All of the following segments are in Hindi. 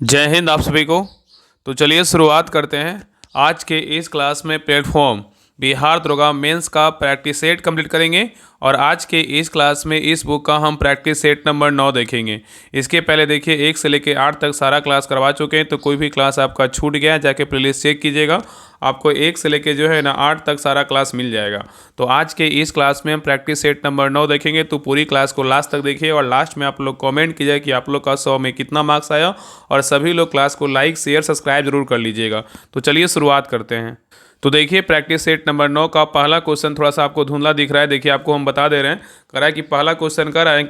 जय हिंद आप सभी को। तो चलिए शुरुआत करते हैं। आज के इस क्लास में प्लेटफॉर्म बिहार दरोगा मेंस का प्रैक्टिस सेट कंप्लीट करेंगे और आज के इस क्लास में इस बुक का हम प्रैक्टिस सेट नंबर 9 देखेंगे। इसके पहले देखिए 1 से लेकर 8 तक सारा क्लास करवा चुके हैं, तो कोई भी क्लास आपका छूट गया है जाके प्लेलिस्ट चेक कीजिएगा। आपको 1 से लेकर जो है ना 8 तक सारा क्लास मिल जाएगा। तो आज के इस क्लास में हम प्रैक्टिस सेट नंबर 9 देखेंगे, तो पूरी क्लास को लास्ट तक देखिए और लास्ट में आप लोग कमेंट कीजिए कि आप लोग का 100 में कितना मार्क्स आया, और सभी लोग क्लास को लाइक शेयर सब्सक्राइब जरूर कर लीजिएगा। तो चलिए शुरुआत करते हैं। तो देखिए प्रैक्टिस सेट नंबर 9 का पहला क्वेश्चन थोड़ा सा आपको धुंधला दिख रहा है। देखिए आपको हम बता दे रहे हैं, कह रहा है कि पहला क्वेश्चन कर रहा है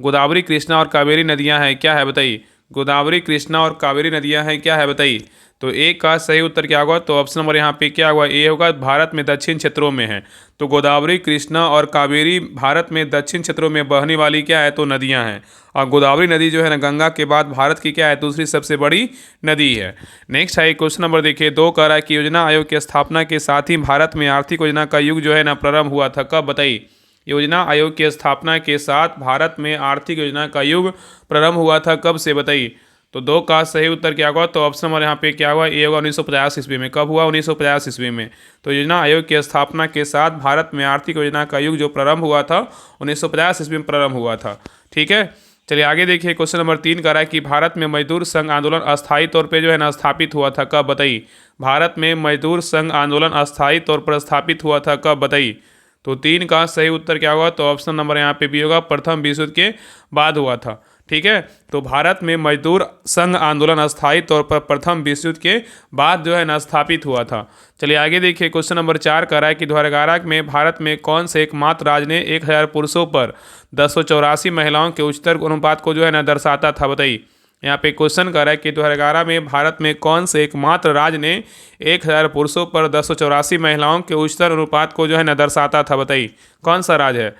गोदावरी कृष्णा और कावेरी नदियां हैं, क्या है बताइए। गोदावरी कृष्णा और कावेरी नदियां हैं, क्या है बताइए। तो ए का सही उत्तर क्या होगा, तो ऑप्शन नंबर यहाँ पे क्या होगा, ए होगा, भारत में दक्षिण क्षेत्रों में है। तो गोदावरी कृष्णा और कावेरी भारत में दक्षिण क्षेत्रों में बहने वाली क्या है, तो नदियां हैं। और गोदावरी नदी जो है ना गंगा के बाद भारत की क्या है, दूसरी सबसे बड़ी नदी है। नेक्स्ट है क्वेश्चन नंबर देखिए 2, कह रहा है कि योजना आयोग की स्थापना के साथ ही भारत में आर्थिक योजना का युग जो है ना प्रारंभ हुआ था, कब बताइए। योजना आयोग की स्थापना के साथ भारत में आर्थिक योजना का युग प्रारंभ हुआ था, कब से बताइए। तो 2 का सही उत्तर क्या होगा, तो ऑप्शन नंबर यहाँ पे क्या हुआ, ए होगा, 1950 ईस्वी में। कब हुआ, 1950 ईस्वी में। तो योजना आयोग की स्थापना के साथ भारत में आर्थिक योजना का युग जो प्रारंभ हुआ था 1950 ईस्वी में प्रारंभ हुआ था। ठीक है, चलिए आगे देखिए क्वेश्चन नंबर 3 कह रहा है कि भारत में मजदूर संघ आंदोलन अस्थायी तौर पे जो है ना स्थापित हुआ था, कब बताइए। भारत में मजदूर संघ आंदोलन अस्थायी तौर पर स्थापित हुआ था, कब बताइए। तो 3 का सही उत्तर क्या होगा, तो ऑप्शन नंबर यहाँ पे भी होगा, प्रथम विश्व युद्ध के बाद हुआ था। ठीक है, तो भारत में मजदूर संघ आंदोलन अस्थायी तौर पर प्रथम विश्व युद्ध के बाद जो है ना स्थापित हुआ था। चलिए आगे देखिए क्वेश्चन नंबर 4 कह रहा है कि 2011 में भारत में कौन से एकमात्र राज्य ने 1000 पुरुषों पर 284 महिलाओं के उच्चतर अनुपात को जो है ना दर्शाता था, बताइए। यहाँ पे क्वेश्चन कर रहा है कि 2011 में भारत में कौन से एकमात्र राज्य ने 1000 पुरुषों पर 284 महिलाओं के उच्चतर अनुपात को जो है ना दर्शाता था, बताइए। कौन सा राज्य है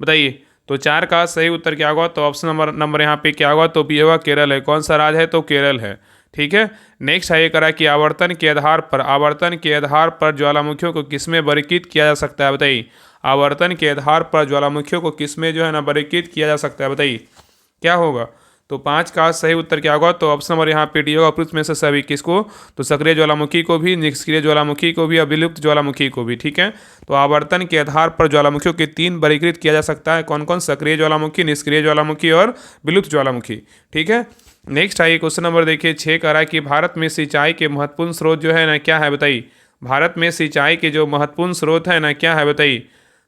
बताइए। तो 4 का सही उत्तर क्या होगा, तो ऑप्शन नंबर यहाँ पे क्या होगा, तो बी होगा, केरल है। कौन सा राज्य है, तो केरल है। ठीक है, नेक्स्ट है ये करा कि आवर्तन के आधार पर ज्वालामुखियों को किसमें वर्गीकृत किया जा सकता है, बताइए। आवर्तन के आधार पर ज्वालामुखियों को किसमें जो है ना वर्गीकृत किया जा सकता है, बताइए क्या होगा। तो 5 का सही उत्तर क्या होगा, तो ऑप्शन नंबर यहाँ पे डी होगा, उपयुक्त में से सभी। किसको, तो सक्रिय ज्वालामुखी को भी, निष्क्रिय ज्वालामुखी को भी और विलुप्त ज्वालामुखी को भी। ठीक है, तो आवर्तन के आधार पर ज्वालामुखियों के 3 वर्गीकृत किया जा सकता है, कौन कौन, सक्रिय ज्वालामुखी, निष्क्रिय ज्वालामुखी और विलुप्त ज्वालामुखी। ठीक है, नेक्स्ट आइए क्वेश्चन नंबर देखिए 6 कह रहा है कि भारत में सिंचाई के महत्वपूर्ण स्रोत जो है ना क्या है, बताइए। भारत में सिंचाई के जो महत्वपूर्ण स्रोत है ना क्या है, बताइए।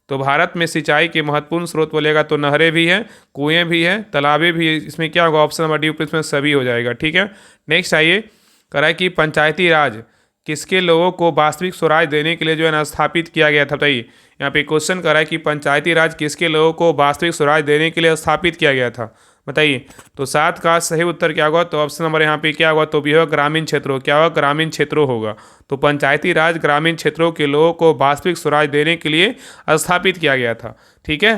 तो भारत में सिंचाई के महत्वपूर्ण स्रोत बोलेगा तो नहरें भी हैं, कुएं भी हैं, तालाबें भी है। इसमें क्या होगा, ऑप्शन नंबर डी, इसमें सभी हो जाएगा। ठीक है, नेक्स्ट आइए कह रहा है कि पंचायती राज किसके लोगों को वास्तविक स्वराज देने के लिए जो है ना स्थापित किया गया था, बताइए। यहाँ पे क्वेश्चन कर रहा है कि पंचायती राज किसके लोगों को वास्तविक स्वराज देने के लिए स्थापित किया गया था, बताइए। तो 7 का सही उत्तर क्या होगा, तो ऑप्शन नंबर यहाँ पे क्या होगा, तो भी होगा, ग्रामीण क्षेत्रों। क्या होगा, ग्रामीण क्षेत्रों होगा। तो पंचायती राज ग्रामीण क्षेत्रों के लोगों को वास्तविक स्वराज देने के लिए स्थापित किया गया था। ठीक है,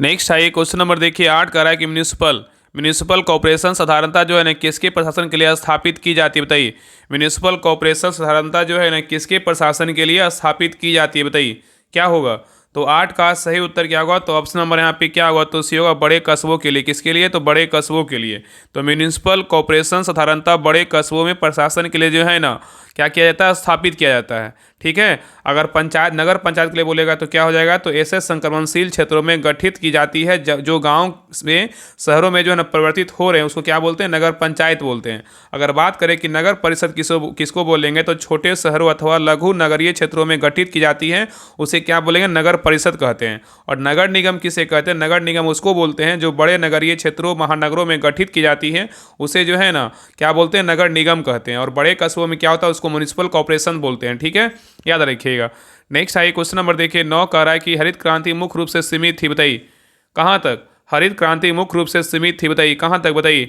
नेक्स्ट आइए क्वेश्चन नंबर देखिए 8 कह रहा है कि म्यूनिसिपल कॉर्पोरेशन साधारणतः जो है ना किसके प्रशासन के लिए स्थापित की जाती है, बताइए। म्यूनिसिपल कॉर्पोरेशन साधारणतः जो है ना किसके प्रशासन के लिए स्थापित की जाती है, बताइए क्या होगा। तो 8 का सही उत्तर क्या होगा, तो ऑप्शन नंबर यहाँ पे क्या होगा, तो सी होगा, बड़े कस्बों के लिए। किसके लिए, तो बड़े कस्बों के लिए। तो म्यूनिसिपल कॉर्पोरेशन साधारणतः बड़े कस्बों में प्रशासन के लिए जो है ना क्या किया जाता है, स्थापित किया जाता है। ठीक है, अगर पंचायत नगर पंचायत के लिए बोलेगा तो क्या हो जाएगा, तो ऐसे संक्रमणशील क्षेत्रों में गठित की जाती है जो गांव में शहरों में जो है ना परिवर्तित हो रहे हैं, उसको क्या बोलते हैं, नगर पंचायत बोलते हैं। अगर बात करें कि नगर परिषद किसको बोलेंगे, तो छोटे शहरों अथवा लघु नगरीय क्षेत्रों में गठित की जाती है, उसे क्या बोलेंगे, नगर परिषद कहते हैं। और नगर निगम किसे कहते हैं, नगर निगम उसको बोलते हैं जो बड़े नगरीय क्षेत्रों महानगरों में गठित की जाती है, उसे जो है ना क्या बोलते हैं, नगर निगम कहते हैं। और बड़े कस्बों में क्या होता है, उसको म्युनिसिपल कॉर्पोरेशन बोलते हैं। ठीक है, याद रखिएगा। नेक्स्ट आइए क्वेश्चन नंबर देखिए 9 कह रहा है कि हरित क्रांति मुख्य रूप से सीमित थी, बताइए कहाँ तक। हरित क्रांति मुख्य रूप से सीमित थी, बताइए कहाँ तक, बताइए।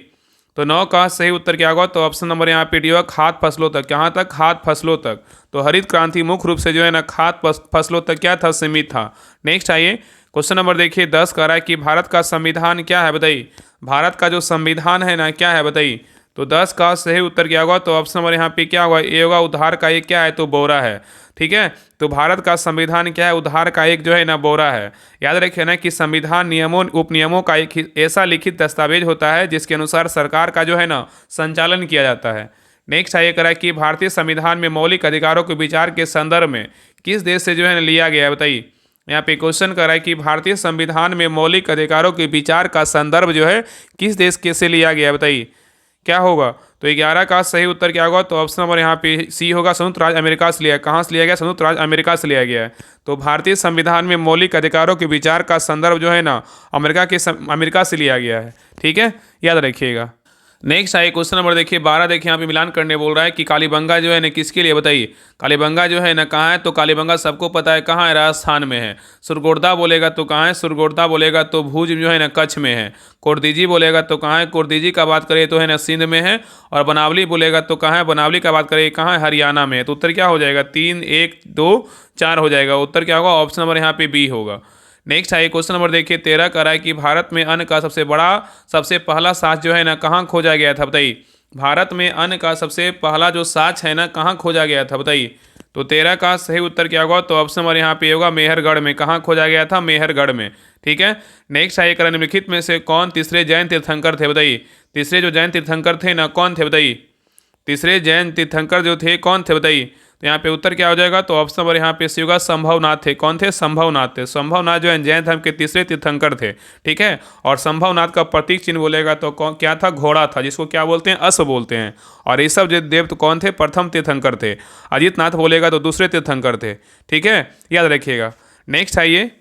तो 9 का सही उत्तर क्या होगा, तो ऑप्शन नंबर यहाँ पे डी होगा, खाद्य फसलों तक। कहाँ तक, खाद्य फसलों तक। तो हरित क्रांति मुख्य रूप से जो है ना खाद्य फसलों तक क्या था, सीमित था। नेक्स्ट आइए क्वेश्चन नंबर देखिए 10 कह रहा है कि भारत का संविधान क्या है, बताइए। भारत का जो संविधान है ना क्या है, बताइए। तो 10 का सही उत्तर क्या होगा? तो ऑप्शन नंबर यहाँ पे क्या होगा? ए होगा। उधार का एक क्या है? तो बोरा है। ठीक है, तो भारत का संविधान क्या है? उधार का एक जो है ना बोरा है। याद रखिए ना कि संविधान नियमों उपनियमों का एक ऐसा लिखित दस्तावेज होता है जिसके अनुसार सरकार का जो है ना संचालन किया जाता है। नेक्स्ट आइए करा कि भारतीय संविधान में मौलिक अधिकारों के विचार के संदर्भ में किस देश से जो है ना लिया गया है? बताइए। यहाँ पे क्वेश्चन करा है कि भारतीय संविधान में मौलिक अधिकारों के विचार का संदर्भ जो है किस देश के से लिया गया है? बताइए क्या होगा? तो 11 का सही उत्तर क्या होगा? तो ऑप्शन नंबर यहाँ पे सी होगा। संयुक्त राज्य अमेरिका से लिया है। कहाँ से लिया गया? संयुक्त राज्य अमेरिका से लिया गया है। तो भारतीय संविधान में मौलिक अधिकारों के विचार का संदर्भ जो है ना अमेरिका से लिया गया है। ठीक है, याद रखिएगा। नेक्स्ट आइए क्वेश्चन नंबर देखिए 12। देखिए यहाँ पे मिलान करने बोल रहा है कि कालीबंगा जो है ना किसके लिए? बताइए कालीबंगा जो है ना कहाँ है? तो कालीबंगा सबको पता है कहाँ है? राजस्थान में है। सुरगोरदा बोलेगा तो कहाँ है? सुरगोरदा बोलेगा तो भुज जो है ना कच्छ में है। कोरदीजी बोलेगा तो कहाँ है? कोरदीजी का बात करें तो है ना सिंध में है। और बनावली बोलेगा तो कहाँ है? बनावली का बात करें कहाँ है? हरियाणा में है। तो उत्तर क्या हो जाएगा? 3 1 2 4 हो जाएगा। उत्तर क्या होगा? ऑप्शन नंबर यहाँ पे बी होगा। नेक्स्ट आइए क्वेश्चन नंबर देखिए 13 का रहा है कि भारत में अन्न का सबसे पहला साच जो है ना कहाँ खोजा गया था? बताइए भारत में अन्न का सबसे पहला जो साच है ना कहाँ खोजा गया था? बताइए। तो 13 का सही उत्तर क्या होगा? तो ऑप्शन नंबर यहाँ पे होगा मेहरगढ़ में। कहाँ खोजा गया था? मेहरगढ़ में। ठीक है, नेक्स्ट आइए करें निम्नलिखित में से कौन तीसरे जैन तीर्थंकर थे? बताइए तीसरे जो जैन तीर्थंकर थे ना कौन थे? बताइए तीसरे जैन तीर्थंकर जो थे कौन थे? बताइए। तो यहाँ पे उत्तर क्या हो जाएगा? तो ऑप्शन नंबर यहाँ पे सी होगा संभवनाथ थे। कौन थे? संभवनाथ थे। संभवनाथ जो है जैन धर्म के तीसरे तीर्थंकर थे। ठीक है, और संभवनाथ का प्रतीक चिन्ह बोलेगा तो कौन क्या था? घोड़ा था, जिसको क्या बोलते हैं? अश्व बोलते हैं। और ऋषभ जो देव तो कौन थे? प्रथम तीर्थंकर थे। अजित नाथ बोलेगा तो दूसरे तीर्थंकर थे। ठीक है, याद रखिएगा। नेक्स्ट आइए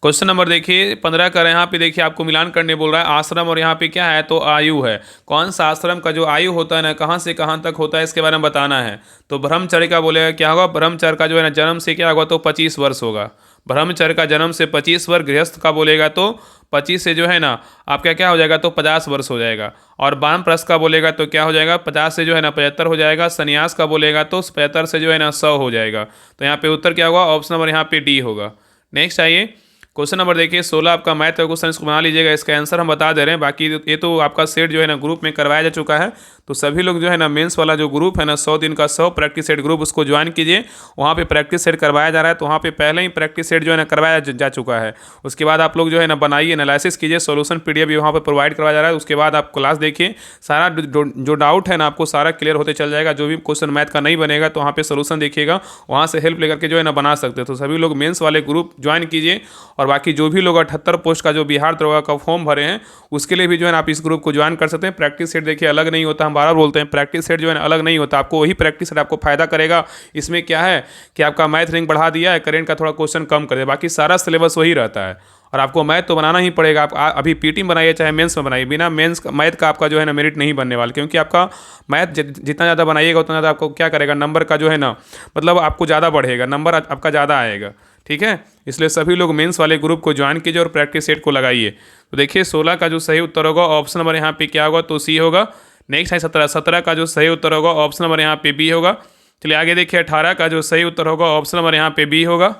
क्वेश्चन नंबर देखिए 15 का यहाँ पे देखिए आपको मिलान करने बोल रहा है आश्रम और यहाँ पे क्या है? तो आयु है। कौन सा आश्रम का जो आयु होता है ना कहाँ से कहाँ तक होता है इसके बारे में बताना है। तो ब्रह्मचर्य का बोलेगा क्या होगा? ब्रह्मचर्य का जो है ना जन्म से क्या होगा? तो 25 वर्ष होगा। ब्रह्मचर्य का जन्म से 25 वर्ष। गृहस्थ का बोलेगा तो 25 से जो है ना आपका क्या हो जाएगा? तो 50 वर्ष हो जाएगा। और वानप्रस्थ का बोलेगा तो क्या हो जाएगा? 50 से जो है ना 75 हो जाएगा। संन्यास का बोलेगा तो 75 से जो है ना 100 हो जाएगा। तो यहाँ पे उत्तर क्या होगा? ऑप्शन नंबर यहाँ पे डी होगा। नेक्स्ट आइए क्वेश्चन नंबर देखिए 16 आपका मैथ का क्वेश्चन, इसको बना लीजिएगा। इसका आंसर हम बता दे रहे हैं, बाकी ये तो आपका सेट जो है ना ग्रुप में करवाया जा चुका है। तो सभी लोग जो है ना मेंस वाला जो ग्रुप है ना 100 दिन का 100 प्रैक्टिस सेट ग्रुप, उसको ज्वाइन कीजिए। वहाँ पे प्रैक्टिस सेट करवाया जा रहा है। तो वहाँ पे पहले ही प्रैक्टिस सेट जो है ना करवाया जा चुका है। उसके बाद आप लोग जो है ना बनाइए, एनालिसिस कीजिए, सोल्यूशन पीडीएफ भी वहाँ पर प्रोवाइड करवाया जा रहा है। उसके बाद आप क्लास देखिए, सारा जो डाउट है ना आपको सारा क्लियर होते चल जाएगा। जो भी क्वेश्चन मैथ का नहीं बनेगा तो वहाँ पे सोल्यूशन देखिएगा, वहाँ से हेल्प लेकर के जो है ना बना सकते हो। तो सभी लोग मेंस वाले ग्रुप ज्वाइन कीजिए। और बाकी जो भी लोग 78 पोस्ट का जो बिहार दरोगा का फॉर्म भरे हैं उसके लिए भी जो है ना आप इस ग्रुप को ज्वाइन कर सकते हैं। प्रैक्टिस सेट देखिए अलग नहीं होता, हम बार बार बोलते हैं प्रैक्टिस सेट जो है ना अलग नहीं होता। आपको वही प्रैक्टिस सेट आपको फायदा करेगा। इसमें क्या है कि आपका मैथ रैंक बढ़ा दिया है, करेंट का थोड़ा क्वेश्चन कम कर दिया, बाकी सारा सिलेबस वही रहता है। और आपको मैथ तो बनाना ही पड़ेगा। आप अभी पीटी में बनाइए चाहे मेंस में बनाइए, बिना मेंस मैथ का आपका जो है ना मेरिट नहीं बनने वाला। क्योंकि आपका मैथ जितना ज़्यादा बनाइएगा उतना ज़्यादा आपको क्या करेगा, नंबर का जो है ना मतलब आपको ज़्यादा बढ़ेगा, नंबर आपका ज़्यादा आएगा। ठीक है, इसलिए सभी लोग मेंस वाले ग्रुप को ज्वाइन कीजिए और प्रैक्टिस सेट को लगाइए। तो देखिए 16 का जो सही उत्तर होगा ऑप्शन नंबर यहाँ पे क्या होगा? तो सी होगा। नेक्स्ट है 17 का जो सही उत्तर होगा ऑप्शन नंबर यहाँ पे बी होगा। चलिए आगे देखिए 18 का जो सही उत्तर होगा ऑप्शन नंबर यहाँ पे बी होगा।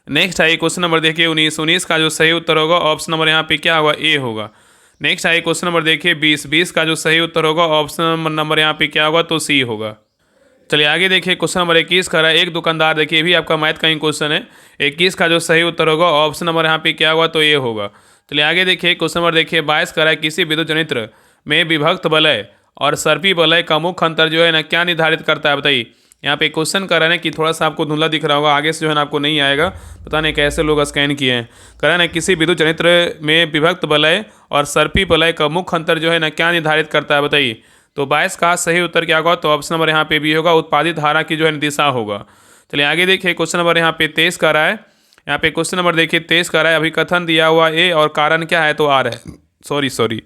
नेक्स्ट आइए क्वेश्चन नंबर देखिए 19 का जो सही उत्तर होगा ऑप्शन नंबर यहाँ पे क्या होगा? ए होगा। नेक्स्ट आइए क्वेश्चन नंबर देखिए 20 का जो सही उत्तर होगा ऑप्शन नंबर यहाँ पे क्या होगा? तो सी होगा। चलिए आगे देखिए क्वेश्चन नंबर 21 का रहा है एक दुकानदार, देखिए ये भी आपका मैथ का ही क्वेश्चन है। 21 का जो सही उत्तर होगा ऑप्शन नंबर यहाँ पे क्या होगा? तो ये होगा। चलिए आगे देखिए क्वेश्चन नंबर देखिए 22 का रहा है किसी विद्युत जनित्र में विभक्त वलय और सर्पी वलय का मुख्य अंतर जो है ना क्या निर्धारित करता है? बताइए। यहाँ पे क्वेश्चन कर रहे हैं कि थोड़ा सा आपको धुंधला दिख रहा होगा, आगे से जो है ना आपको नहीं आएगा, पता नहीं कैसे लोग स्कैन किए हैं। कह रहे हैं किसी विद्युत जनित्र में विभक्त वलय और सर्पी वलय का मुख्य अंतर जो है ना क्या निर्धारित करता है? बताइए। तो 22 का सही उत्तर क्या होगा? तो ऑप्शन नंबर यहाँ पे भी होगा, उत्पादित धारा की जो है दिशा होगा। चलिए आगे देखिए क्वेश्चन नंबर यहाँ पे 23 का रहा है। यहाँ पे क्वेश्चन नंबर देखिए 23 का रहा है अभिकथन दिया हुआ ए और कारण क्या है? तो आर है। सॉरी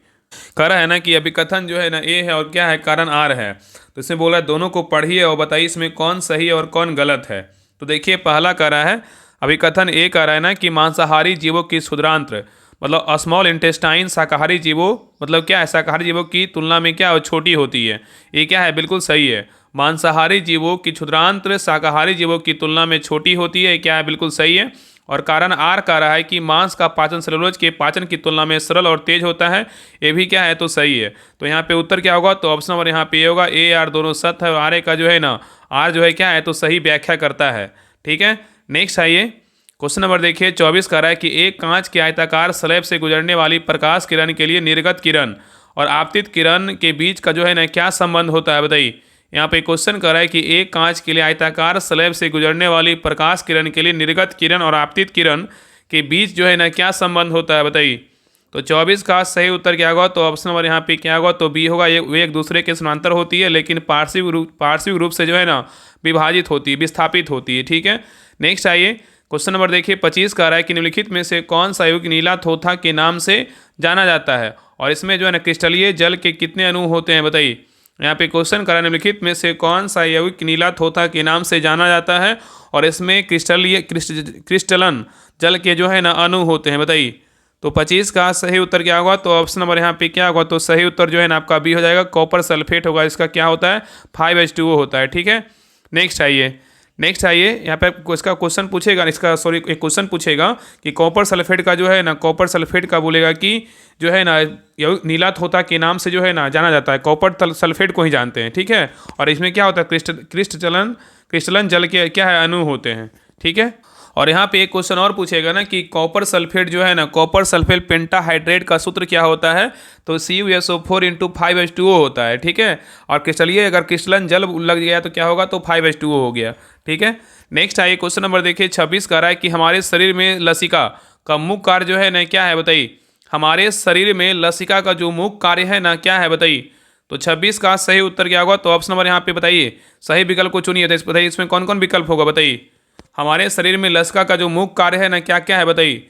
कह रहा है ना कि अभिकथन जो है ना ए है और क्या है? कारण आर है। तो इसमें बोला है दोनों को पढ़िए और बताइए इसमें कौन सही और कौन गलत है। तो देखिए पहला कह रहा है अभिकथन ए कह रहा है ना कि मांसाहारी जीवों की क्षुद्रांत्र मतलब स्मॉल इंटेस्टाइन शाकाहारी जीवों मतलब क्या है? शाकाहारी जीवों की तुलना में क्या छोटी होती है। ये क्या है? बिल्कुल सही है। मांसाहारी जीवों की क्षुद्रांत्र शाकाहारी जीवों की तुलना में छोटी होती है, क्या है? बिल्कुल सही है। और कारण आर कह रहा है कि मांस का पाचन सेलुलोज के पाचन की तुलना में सरल और तेज होता है। ये भी क्या है, तो सही है। तो यहाँ पे उत्तर क्या होगा, तो ऑप्शन नंबर यहाँ पे ये होगा, ए आर दोनों सत्य है और आर का जो है ना, आर जो है क्या है, तो सही व्याख्या करता है। ठीक है, नेक्स्ट आइए क्वेश्चन नंबर देखिए 24 कह रहा है कि एक कांच के आयताकार स्लैब से गुजरने वाली प्रकाश किरण के लिए निर्गत किरण और आपतित किरण के बीच का जो है ना क्या संबंध होता है, बताइए। यहाँ पे क्वेश्चन कर रहा है कि एक कांच के लिए आयताकार स्लैब से गुजरने वाली प्रकाश किरण के लिए निर्गत किरण और आपतित किरण के बीच जो है ना क्या संबंध होता है, बताइए। तो 24 का सही उत्तर क्या होगा, तो ऑप्शन नंबर यहाँ पे क्या होगा, तो बी होगा। वे एक दूसरे के समानांतर होती है लेकिन पार्श्विक रूप से जो है ना विभाजित होती है, विस्थापित होती है। ठीक है, नेक्स्ट आइए क्वेश्चन नंबर देखिए 25 का रहा है कि निम्नलिखित में से कौन सा यौगिक नीला थोथा के नाम से जाना जाता है और इसमें जो है ना क्रिस्टलीय जल के कितने अणु होते हैं, बताइए। यहाँ पे क्वेश्चन करा निम्नलिखित में से कौन सा यौगिक नीला थोथा के नाम से जाना जाता है और इसमें क्रिस्टलन जल के जो है ना अणु होते हैं, बताइए। तो 25 का सही उत्तर क्या होगा, तो ऑप्शन नंबर यहाँ पे क्या होगा, तो सही उत्तर जो है ना आपका बी हो जाएगा, कॉपर सल्फेट होगा। इसका क्या होता है, 5H2O होता है। ठीक है, नेक्स्ट आइए यहाँ पे इसका क्वेश्चन पूछेगा, एक क्वेश्चन पूछेगा कि कॉपर सल्फेट का जो है ना, कॉपर सल्फेट का बोलेगा कि जो है ना नीला थोथा के नाम से जो है ना जाना जाता है, कॉपर सल्फेट को ही जानते हैं। ठीक है, और इसमें क्या होता है, क्रिस्टलन जल के क्या है अणु होते हैं। ठीक है, और यहाँ पे एक क्वेश्चन और पूछेगा ना कि कॉपर सल्फेट जो है ना, कॉपर सल्फेट पेंटाहाइड्रेट का सूत्र क्या होता है, तो CuSO4 × 5H2O होता है। ठीक है, और क्रिस्टलीय अगर क्रिस्टलन जल लग गया तो क्या होगा, तो 5H2O हो गया। ठीक है, नेक्स्ट आइए क्वेश्चन नंबर देखिए 26 का रहा है कि हमारे शरीर में लसिका का मुख्य कार्य जो है ना क्या है, बताइए। हमारे शरीर में लसिका का जो मुख्य कार्य है ना क्या है, बताइए। तो 26 का सही उत्तर क्या होगा, तो ऑप्शन नंबर यहाँ पे बताइए, सही विकल्प को चुनिए। तो बताइए इसमें कौन कौन विकल्प होगा, बताइए। हमारे शरीर में लसिका का जो मुख्य कार्य है ना क्या क्या है, बताइए।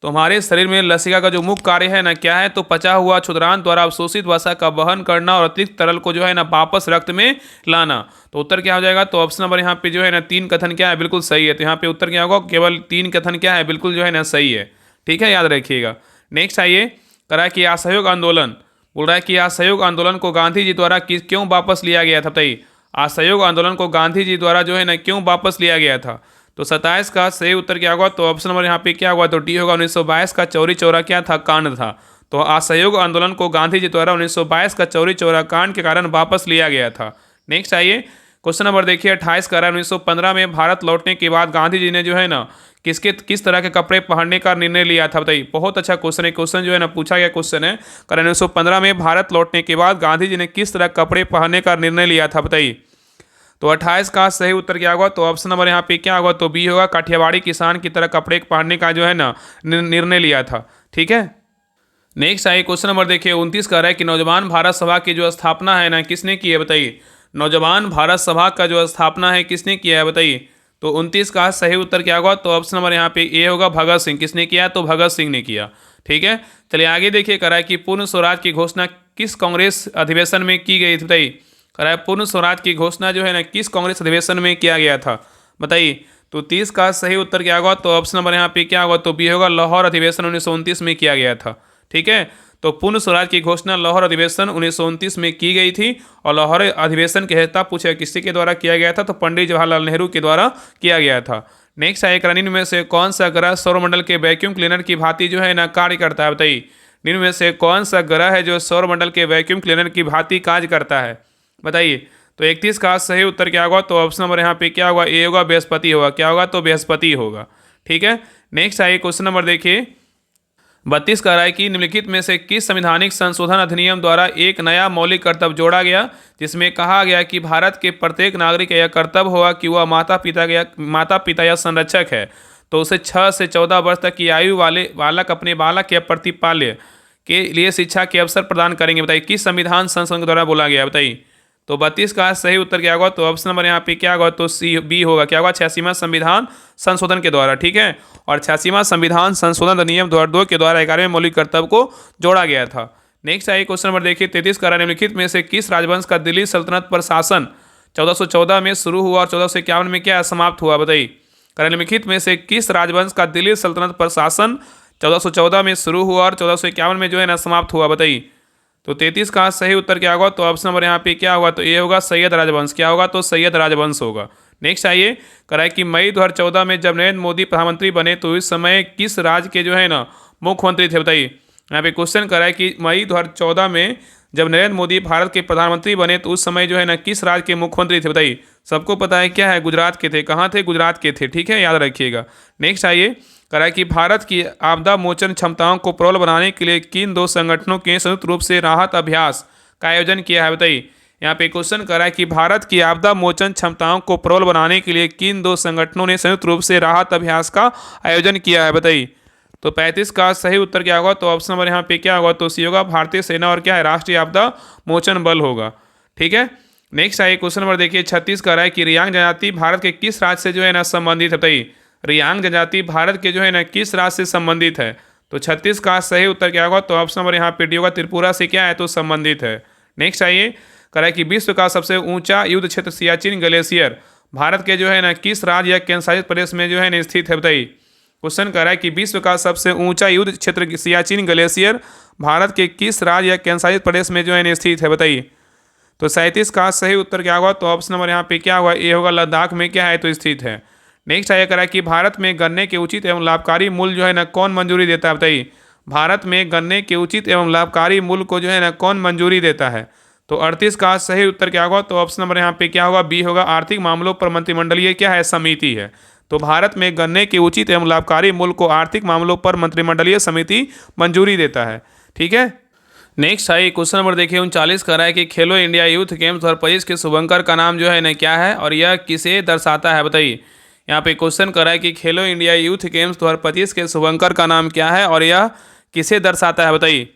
तो हमारे शरीर में लसिका का जो मुख्य कार्य है ना क्या है, तो पचा हुआ क्षुद्रांत द्वारा अवशोषित वसा का वहन करना और अतिरिक्त तरल को जो है ना वापस रक्त में लाना। तो उत्तर क्या हो जाएगा, तो ऑप्शन नंबर यहाँ पे जो है ना 3 कथन क्या है, बिल्कुल सही है। तो यहाँ पे उत्तर क्या होगा, केवल 3 कथन क्या है, बिल्कुल जो है ना सही है। ठीक है, याद रखिएगा। नेक्स्ट आइए करा कि असहयोग आंदोलन बोल रहा है कि असहयोग आंदोलन को गांधी जी द्वारा क्यों वापस लिया गया था, बताइए। असहयोग आंदोलन को गांधी जी द्वारा जो है ना क्यों वापस लिया गया था। तो 27 का सही उत्तर क्या होगा, तो ऑप्शन नंबर यहाँ पे क्या होगा, तो डी होगा। 1922 का चौरी चौरा क्या था, कांड था। तो असहयोग आंदोलन को गांधी जी द्वारा 1922 का चौरी चौरा कांड के कारण वापस लिया गया था। नेक्स्ट आइए क्वेश्चन नंबर देखिए 28 का रहा है 1915 में भारत लौटने के बाद गांधी जी ने जो है ना किस तरह के कपड़े पहनने का निर्णय लिया था, बताइए। बहुत अच्छा क्वेश्चन है, क्वेश्चन जो है ना पूछा गया क्वेश्चन है। कारण 1915 में भारत लौटने के बाद गांधी जी ने किस तरह कपड़े पहनने का निर्णय लिया था, बताइए। तो 28 का सही उत्तर क्या होगा, तो ऑप्शन नंबर यहाँ पे क्या होगा, तो बी होगा। काठियावाड़ी किसान की तरह कपड़े पहनने का जो है ना निर्णय लिया था। ठीक है, नेक्स्ट आइए क्वेश्चन नंबर देखिए 29 का रहा है कि नौजवान भारत सभा की जो स्थापना है ना किसने की है, बताइए। नौजवान भारत सभा का जो स्थापना है किसने किया है, बताइए। तो 29 का सही उत्तर क्या होगा, तो ऑप्शन नंबर यहाँ पे ए होगा। भगत सिंह। किसने किया, तो भगत सिंह ने किया। ठीक है, चलिए आगे देखिए करा है कि पूर्ण स्वराज की घोषणा किस कांग्रेस अधिवेशन में की गई थी, बताइए। करा है पूर्ण स्वराज की घोषणा जो है ना किस कांग्रेस अधिवेशन में किया गया था, बताइए। तो 30 का सही उत्तर क्या होगा, तो ऑप्शन नंबर यहाँ पे क्या होगा, तो बी होगा। लाहौर अधिवेशन 1929 में किया गया था। ठीक है, तो पूर्ण स्वराज की घोषणा लाहौर अधिवेशन 1929 में की गई थी। और लाहौर अधिवेशन के हेता पूछा किसके के द्वारा किया गया था, तो पंडित जवाहरलाल नेहरू के द्वारा किया गया था। नेक्स्ट है निम्न में से कौन सा ग्रह सौरमंडल के वैक्यूम क्लीनर की भांति जो है ना कार्य करता है, बताइए। निम्न में से कौन सा ग्रह है जो सौरमंडल के वैक्यूम क्लीनर की भांति कार्य करता है, बताइए। तो 31 का सही उत्तर क्या होगा, तो ऑप्शन नंबर यहाँ पे क्या होगा, ए होगा। बृहस्पति होगा। क्या होगा, तो बृहस्पति होगा। ठीक है, नेक्स्ट आइए क्वेश्चन नंबर देखिए 32 का राय कि निम्नलिखित में से किस संवैधानिक संशोधन अधिनियम द्वारा एक नया मौलिक कर्तव्य जोड़ा गया, जिसमें कहा गया कि भारत के प्रत्येक नागरिक का यह कर्तव्य होगा कि वह माता पिता या संरक्षक है, तो उसे 6 से 14 वर्ष तक की आयु वाले बालक अपने बालक या प्रतिपाल्य के लिए शिक्षा के अवसर प्रदान करेंगे, बताइए। किस संविधान संशोधन द्वारा बोला गया, बताइए। तो 32 का सही उत्तर क्या होगा, तो ऑप्शन नंबर यहाँ पे क्या होगा, तो सी बी होगा। क्या होगा, 86वां संविधान संशोधन के द्वारा। ठीक है, और 86वां संविधान संशोधन अधिनियम 2002 के द्वारा 11वें मौलिक कर्तव्य को जोड़ा गया था। नेक्स्ट आइए क्वेश्चन नंबर देखिए 33 का निम्नलिखित में से किस राजवंश का दिल्ली सल्तनत पर शासन 1414 में शुरू हुआ और 1451 में क्या समाप्त हुआ, बताइए। निम्नलिखित में से किस राजवंश का दिल्ली सल्तनत पर शासन 1414 में शुरू हुआ और 1451 में जो है ना समाप्त हुआ, बताइए। तो 33 का सही उत्तर क्या होगा, तो ऑप्शन नंबर यहाँ पे क्या होगा, तो ए होगा। सैयद राजवंश। क्या होगा, तो सैयद राजवंश होगा। नेक्स्ट आइए, करा है कि मई 2014 में जब नरेंद्र मोदी प्रधानमंत्री बने तो इस समय किस राज्य के जो है ना मुख्यमंत्री थे, बताइए। यहाँ पे क्वेश्चन करा है कि मई 2014 में जब नरेंद्र मोदी भारत के प्रधानमंत्री बने तो उस समय जो है ना किस राज्य के मुख्यमंत्री थे, बताइए। सबको पता है क्या है, गुजरात के थे। कहाँ थे? गुजरात के थे, ठीक है, याद रखिएगा। नेक्स्ट आइए, करा है कि भारत की आपदा मोचन क्षमताओं को प्रबल बनाने के लिए किन दो संगठनों के संयुक्त रूप से राहत अभ्यास का आयोजन किया है, बताइए। यहाँ पे क्वेश्चन करा है कि भारत की आपदा मोचन क्षमताओं को प्रबल बनाने के लिए किन दो संगठनों ने संयुक्त रूप से राहत अभ्यास का आयोजन किया है, बताइए। तो 35 का सही उत्तर क्या होगा? तो ऑप्शन नंबर यहाँ पे क्या होगा? तो सी होगा, भारतीय सेना और क्या है, राष्ट्रीय आपदा मोचन बल होगा, ठीक है। नेक्स्ट आइए, क्वेश्चन नंबर देखिए 36 का रहा है कि रियांग जनजाति भारत के किस राज्य से जो है ना संबंधित है, बताइए। रियांग जनजाति भारत के जो है ना किस राज्य से संबंधित है? तो 36 का सही उत्तर क्या होगा? तो ऑप्शन नंबर यहाँ पे डी होगा, त्रिपुरा से क्या है, तो संबंधित है। नेक्स्ट आइए, कह रहा है कि विश्व का सबसे ऊंचा युद्ध क्षेत्र सियाचिन ग्लेशियर भारत के जो है ना किस राज्य या केंद्रशासित प्रदेश में जो है ना स्थित है, बताइए। क्वेश्चन कर रहा है कि विश्व का सबसे ऊंचा युद्ध क्षेत्र सियाचिन ग्लेशियर भारत के किस राज्य या केंद्रशासित प्रदेश में जो है स्थित है, बताइए। तो 37 का सही उत्तर क्या होगा? तो ऑप्शन नंबर यहाँ पे क्या होगा? ए होगा, लद्दाख में क्या है, तो स्थित है। नेक्स्ट आया करा कि भारत में गन्ने के उचित एवं लाभकारी मूल्य जो है ना कौन मंजूरी देता है, बताइए। भारत में गन्ने के उचित एवं लाभकारी मूल्य को जो है ना कौन मंजूरी देता है? तो 38 का सही उत्तर क्या होगा? तो ऑप्शन नंबर यहाँ पे क्या होगा? बी होगा, आर्थिक मामलों पर मंत्रिमंडलीय क्या है, समिति है। तो भारत में गन्ने के उचित एवं लाभकारी मूल्य को आर्थिक मामलों पर मंत्रिमंडलीय समिति मंजूरी देता है, ठीक है। नेक्स्ट है क्वेश्चन नंबर देखिए 39 का रहा है कि खेलो इंडिया यूथ गेम्स 2025 के शुभंकर का नाम जो है ना क्या है और यह किसे दर्शाता है, बताइए। यहाँ पे क्वेश्चन कर रहा है कि खेलो इंडिया यूथ गेम्स 2025 के शुभंकर का नाम क्या है और यह किसे दर्शाता है, बताइए।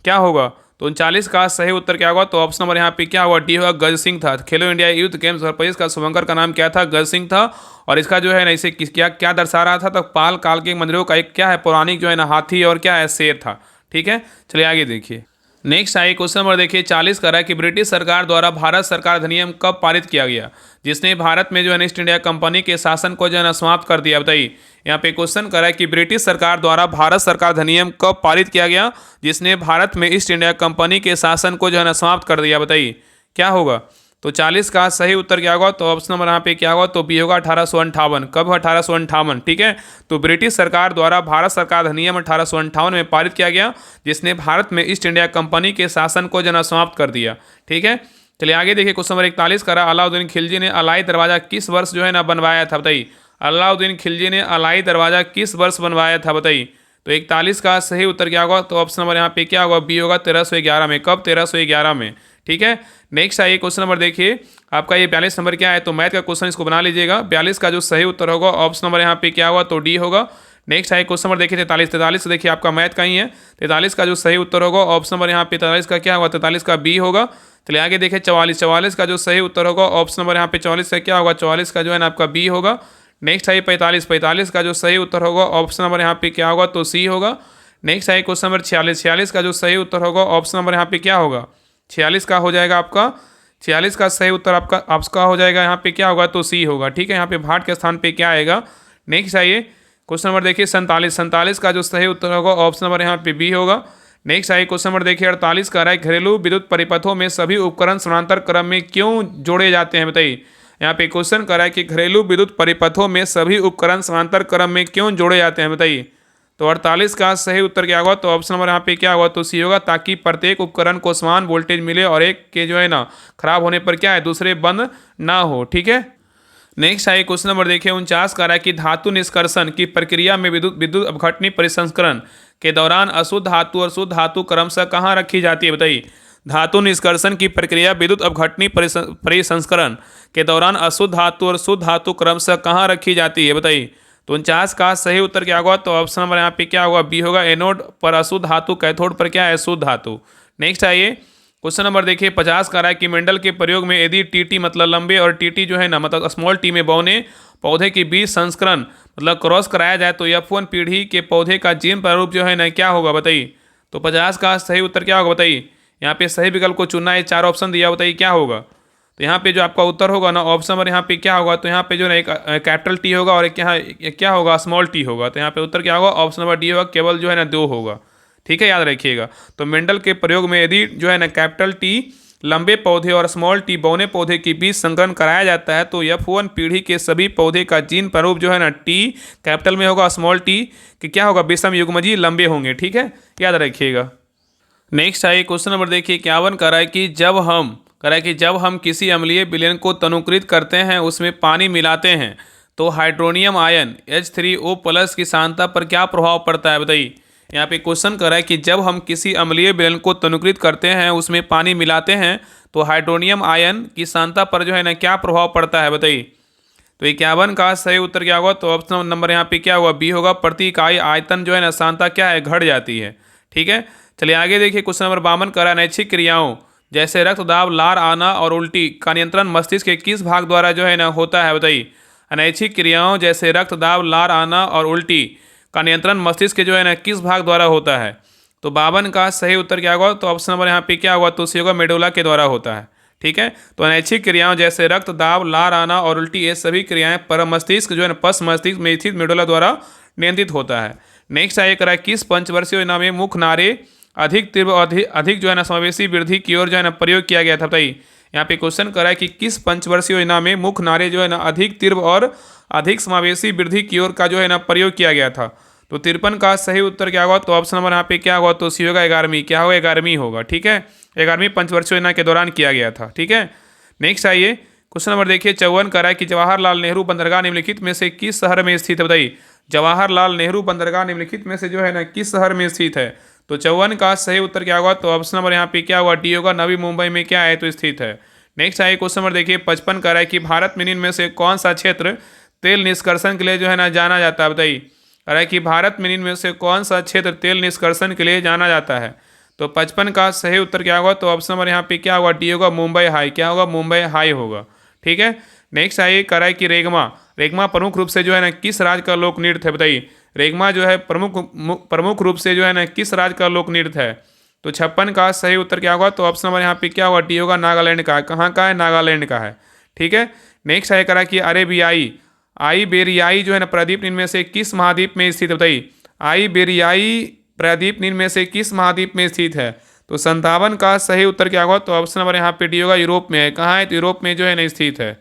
क्या होगा? तो 39 का सही उत्तर क्या होगा? तो ऑप्शन नंबर यहाँ पे क्या होगा? डी होगा, गज सिंह था। खेलो इंडिया यूथ गेम्स 2025 का शुभंकर का नाम क्या था? गज सिंह था। और इसका जो है ना इसे क्या क्या दर्शा रहा था? तो पाल काल के मंदिरों का एक क्या है, पौराणिक जो है ना हाथी और क्या है, शेर था, ठीक है। चलिए आगे देखिए। नेक्स्ट आइए क्वेश्चन नंबर देखिए 40 का रहा है कि ब्रिटिश सरकार द्वारा भारत सरकार अधिनियम कब पारित किया गया जिसने भारत में जो है ईस्ट इंडिया कंपनी के शासन को जो है ना समाप्त कर दिया, बताइए। यहाँ पे क्वेश्चन करा है कि ब्रिटिश सरकार द्वारा भारत सरकार अधिनियम कब पारित किया गया जिसने भारत में ईस्ट इंडिया कंपनी के शासन को जो है ना समाप्त कर दिया, बताइए। क्या होगा? तो 40 का सही उत्तर क्या होगा? तो ऑप्शन नंबर यहाँ पे क्या होगा? तो बी होगा, 1858। कब? 1858, ठीक है। तो ब्रिटिश सरकार द्वारा भारत सरकार अधिनियम 1858 में पारित किया गया जिसने भारत में ईस्ट इंडिया कंपनी के शासन को जना समाप्त कर दिया, ठीक है। चलिए आगे देखिए क्वेश्चन नंबर 41 करा, अलाउद्दीन खिलजी ने अलाई दरवाजा किस वर्ष जो है ना बनवाया था, बताइए। अलाउद्दीन खिलजी ने अलाई दरवाजा किस वर्ष बनवाया था, बताइए। तो 41 का सही उत्तर क्या होगा? तो ऑप्शन नंबर यहाँ पे क्या होगा? बी होगा, 1311 में। कब? 1311 में, ठीक है। नेक्स्ट आइए क्वेश्चन नंबर देखिए आपका ये 42 नंबर क्या है, तो मैथ का क्वेश्चन इसको बना लीजिएगा। 42 का जो सही उत्तर होगा ऑप्शन नंबर यहाँ पे क्या होगा? तो डी होगा। नेक्स्ट आइए क्वेश्चन नंबर देखिए 43 देखिए आपका मैथ का ही है। 43 का जो सही उत्तर होगा ऑप्शन नंबर यहाँ पे 43 का क्या होगा? 43 का बी होगा। चलिए आगे देखिए 44 का जो सही उत्तर होगा ऑप्शन नंबर यहाँ पे 44 का क्या होगा? 44 का जो है ना आपका बी होगा। नेक्स्ट आइए 45 का जो सही उत्तर होगा ऑप्शन नंबर यहाँ पे क्या होगा? तो सी होगा। नेक्स्ट आइए क्वेश्चन नंबर 46 का जो सही उत्तर होगा ऑप्शन नंबर यहाँ पे क्या होगा? 46 का हो जाएगा आपका, 46 का सही उत्तर आपका हो जाएगा यहाँ पे क्या होगा? तो सी होगा, ठीक है। यहाँ पे भाट के स्थान पे क्या आएगा? नेक्स्ट आइए क्वेश्चन नंबर देखिए 47 का जो सही उत्तर होगा ऑप्शन नंबर यहाँ पे बी होगा। नेक्स्ट आइए क्वेश्चन नंबर देखिए 48 का रहा है घरेलू विद्युत परिपथों में सभी उपकरण समानांतर क्रम में क्यों जोड़े जाते हैं, बताइए। यहाँ पे क्वेश्चन कर रहा है कि घरेलू विद्युत परिपथों में सभी उपकरण समानांतर क्रम में क्यों जोड़े जाते हैं, बताइए। तो 48 का सही उत्तर क्या होगा? तो ऑप्शन नंबर यहाँ पे क्या होगा? तो सी होगा, ताकि प्रत्येक उपकरण को समान वोल्टेज मिले और एक के जो है ना खराब होने पर क्या है, दूसरे बंद ना हो, ठीक है। नेक्स्ट आइए क्वेश्चन नंबर देखिए 49 का रहा है कि धातु निष्कर्षण की प्रक्रिया में विद्युत अपघटनी परिसंस्करण के दौरान अशुद्ध धातु और शुद्ध धातु क्रमशः कहाँ रखी जाती है, बताइए। धातु निष्कर्षण की प्रक्रिया विद्युत अपघटनी परिसंस्करण के दौरान अशुद्ध धातु और शुद्ध धातु क्रमशः कहाँ रखी जाती है, बताइए। तो 49 का सही उत्तर क्या होगा? तो ऑप्शन नंबर यहाँ पे क्या होगा? बी होगा, एनोड पर अशुद्ध धातु, कैथोड पर क्या है, शुद्ध धातु। नेक्स्ट आइए क्वेश्चन नंबर देखिए 50 का रहा है कि मेंडल के प्रयोग में यदि टीटी मतलब लंबे और टीटी जो है ना मतलब स्मॉल टी में बौने पौधे के बीच संस्करण मतलब क्रॉस कराया जाए तो F1 पीढ़ी के पौधे का जीन प्रारूप जो है ना क्या होगा, बताइए। तो 50 का सही उत्तर क्या होगा, बताइए। यहाँ पे सही विकल्प को चुनना है, 4 ऑप्शन दिया, बताइए क्या होगा। तो यहाँ पे जो आपका उत्तर होगा ना ऑप्शन नंबर यहाँ पे क्या होगा? तो यहाँ पे जो है एक कैपिटल टी होगा और एक यहाँ क्या होगा? स्मॉल टी होगा। तो यहाँ पे उत्तर क्या होगा? ऑप्शन नंबर डी होगा, केवल जो है ना 2 होगा, ठीक है, याद रखिएगा। तो मेंडल के प्रयोग में यदि जो है ना कैपिटल टी लंबे पौधे और स्मॉल टी बौने पौधे के बीच संकरण कराया जाता है तो F1 पीढ़ी के सभी पौधे का जीन प्रारूप जो है ना टी कैपिटल में होगा, स्मॉल टी कि क्या होगा, विषम युग्मजीय लंबे होंगे। ठीक है, याद रखिएगा। नेक्स्ट आइए क्वेश्चन नंबर देखिए 51 कह रहा है कि जब हम किसी अम्लीय विलयन को तनुकृत करते हैं, उसमें पानी मिलाते हैं तो हाइड्रोनियम आयन H3O+ की सांद्रता पर क्या प्रभाव पड़ता है, बताइए। यहाँ पे क्वेश्चन कर रहा है कि जब हम किसी अम्लीय विलयन को तनुकृत करते हैं, उसमें पानी मिलाते हैं तो हाइड्रोनियम आयन की सांद्रता पर जो है ना क्या प्रभाव पड़ता है, बताइए। तो 51 का सही उत्तर क्या होगा, तो ऑप्शन नंबर यहाँ पे क्या होगा, बी होगा। प्रति इकाई आयतन जो है ना सांद्रता क्या है, घट जाती है। ठीक है, चलिए आगे देखिए क्वेश्चन नंबर 52 करा, अनैच्छिक क्रियाओं जैसे रक्तदाब, लार आना और उल्टी का नियंत्रण मस्तिष्क के किस भाग द्वारा जो है ना होता है, बताइए। अनैच्छिक क्रियाओं जैसे रक्तदाब, लार आना और उल्टी का नियंत्रण मस्तिष्क के जो है ना किस भाग द्वारा होता है। तो 52 का सही उत्तर क्या होगा, तो ऑप्शन नंबर यहाँ पे क्या होगा, तो सी होगा, मेडुला के द्वारा होता है। ठीक है, तो अनैच्छिक क्रियाओं जैसे रक्तदाब, लार आना और उल्टी ये सभी क्रियाएं पर मस्तिष्क जो है ना पश्च मस्तिष्क में स्थित मेडुला द्वारा नियंत्रित होता है। नेक्स्ट आइए करा, किस पंचवर्षीय योजना में मुख्य नारे अधिक तीव्र अधिक जो है ना समावेशी वृद्धि की ओर जो है ना प्रयोग किया गया था, बताइए। यहाँ पे क्वेश्चन करा है कि किस पंचवर्षीय योजना में मुख्य नारे जो है ना अधिक तीव्र और अधिक समावेशी वृद्धि की ओर का जो है ना प्रयोग किया गया था। तो 53 का सही उत्तर क्या होगा, तो ऑप्शन नंबर यहाँ पे क्या होगा, तो सी होगा, 11वीं क्या होगा, 11वीं होगा। ठीक है, 11वीं पंचवर्षीय योजना के दौरान किया गया था। ठीक है, नेक्स्ट आइए क्वेश्चन नंबर देखिए 54 करा है कि जवाहरलाल नेहरू बंदरगाह निम्नलिखित में से किस शहर में स्थित है, बताइए। जवाहरलाल नेहरू बंदरगाह निम्नलिखित में से जो है ना किस शहर में स्थित है। तो 54 का सही उत्तर क्या होगा, तो ऑप्शन नंबर यहाँ पे क्या होगा, डी होगा, नवी मुंबई में क्या है, तो स्थित है। नेक्स्ट आइए क्वेश्चन नंबर देखिए 55 कह रहा है कि भारत में इनमें से कौन सा क्षेत्र तेल निष्कर्षण के लिए जो है ना जाना जाता है, बताइए। कह रहा है कि भारत में इनमें से कौन सा क्षेत्र तेल निष्कर्षण के लिए जाना जाता है। तो 55 का सही उत्तर क्या होगा, तो ऑप्शन नंबर यहाँ पे क्या होगा, डी होगा, मुंबई हाई क्या होगा, मुंबई हाई होगा। ठीक है, नेक्स्ट आइए कह रहा है कि रेगमा प्रमुख रूप से जो है ना किस राज्य का लोक नृत्य है, बताइए। रेगमा जो है प्रमुख रूप से जो है ना किस राज्य का लोक नृत्य है। तो 56 का सही उत्तर क्या होगा, तो ऑप्शन नंबर यहाँ पे क्या होगा, डी होगा, नागालैंड का है। कहाँ का है, नागालैंड का है। ठीक है, नेक्स्ट आइए करा कि आइबेरियाई जो है ना प्रायद्वीप निम्न में से किस महाद्वीप में स्थित है, बताइए। आइबेरियाई प्रायद्वीप निम्न में से किस महाद्वीप में स्थित है। तो 57 का सही उत्तर क्या होगा, तो ऑप्शन नंबर यहाँ पे डी होगा, यूरोप में है। कहाँ है, तो यूरोप में जो है ना स्थित है।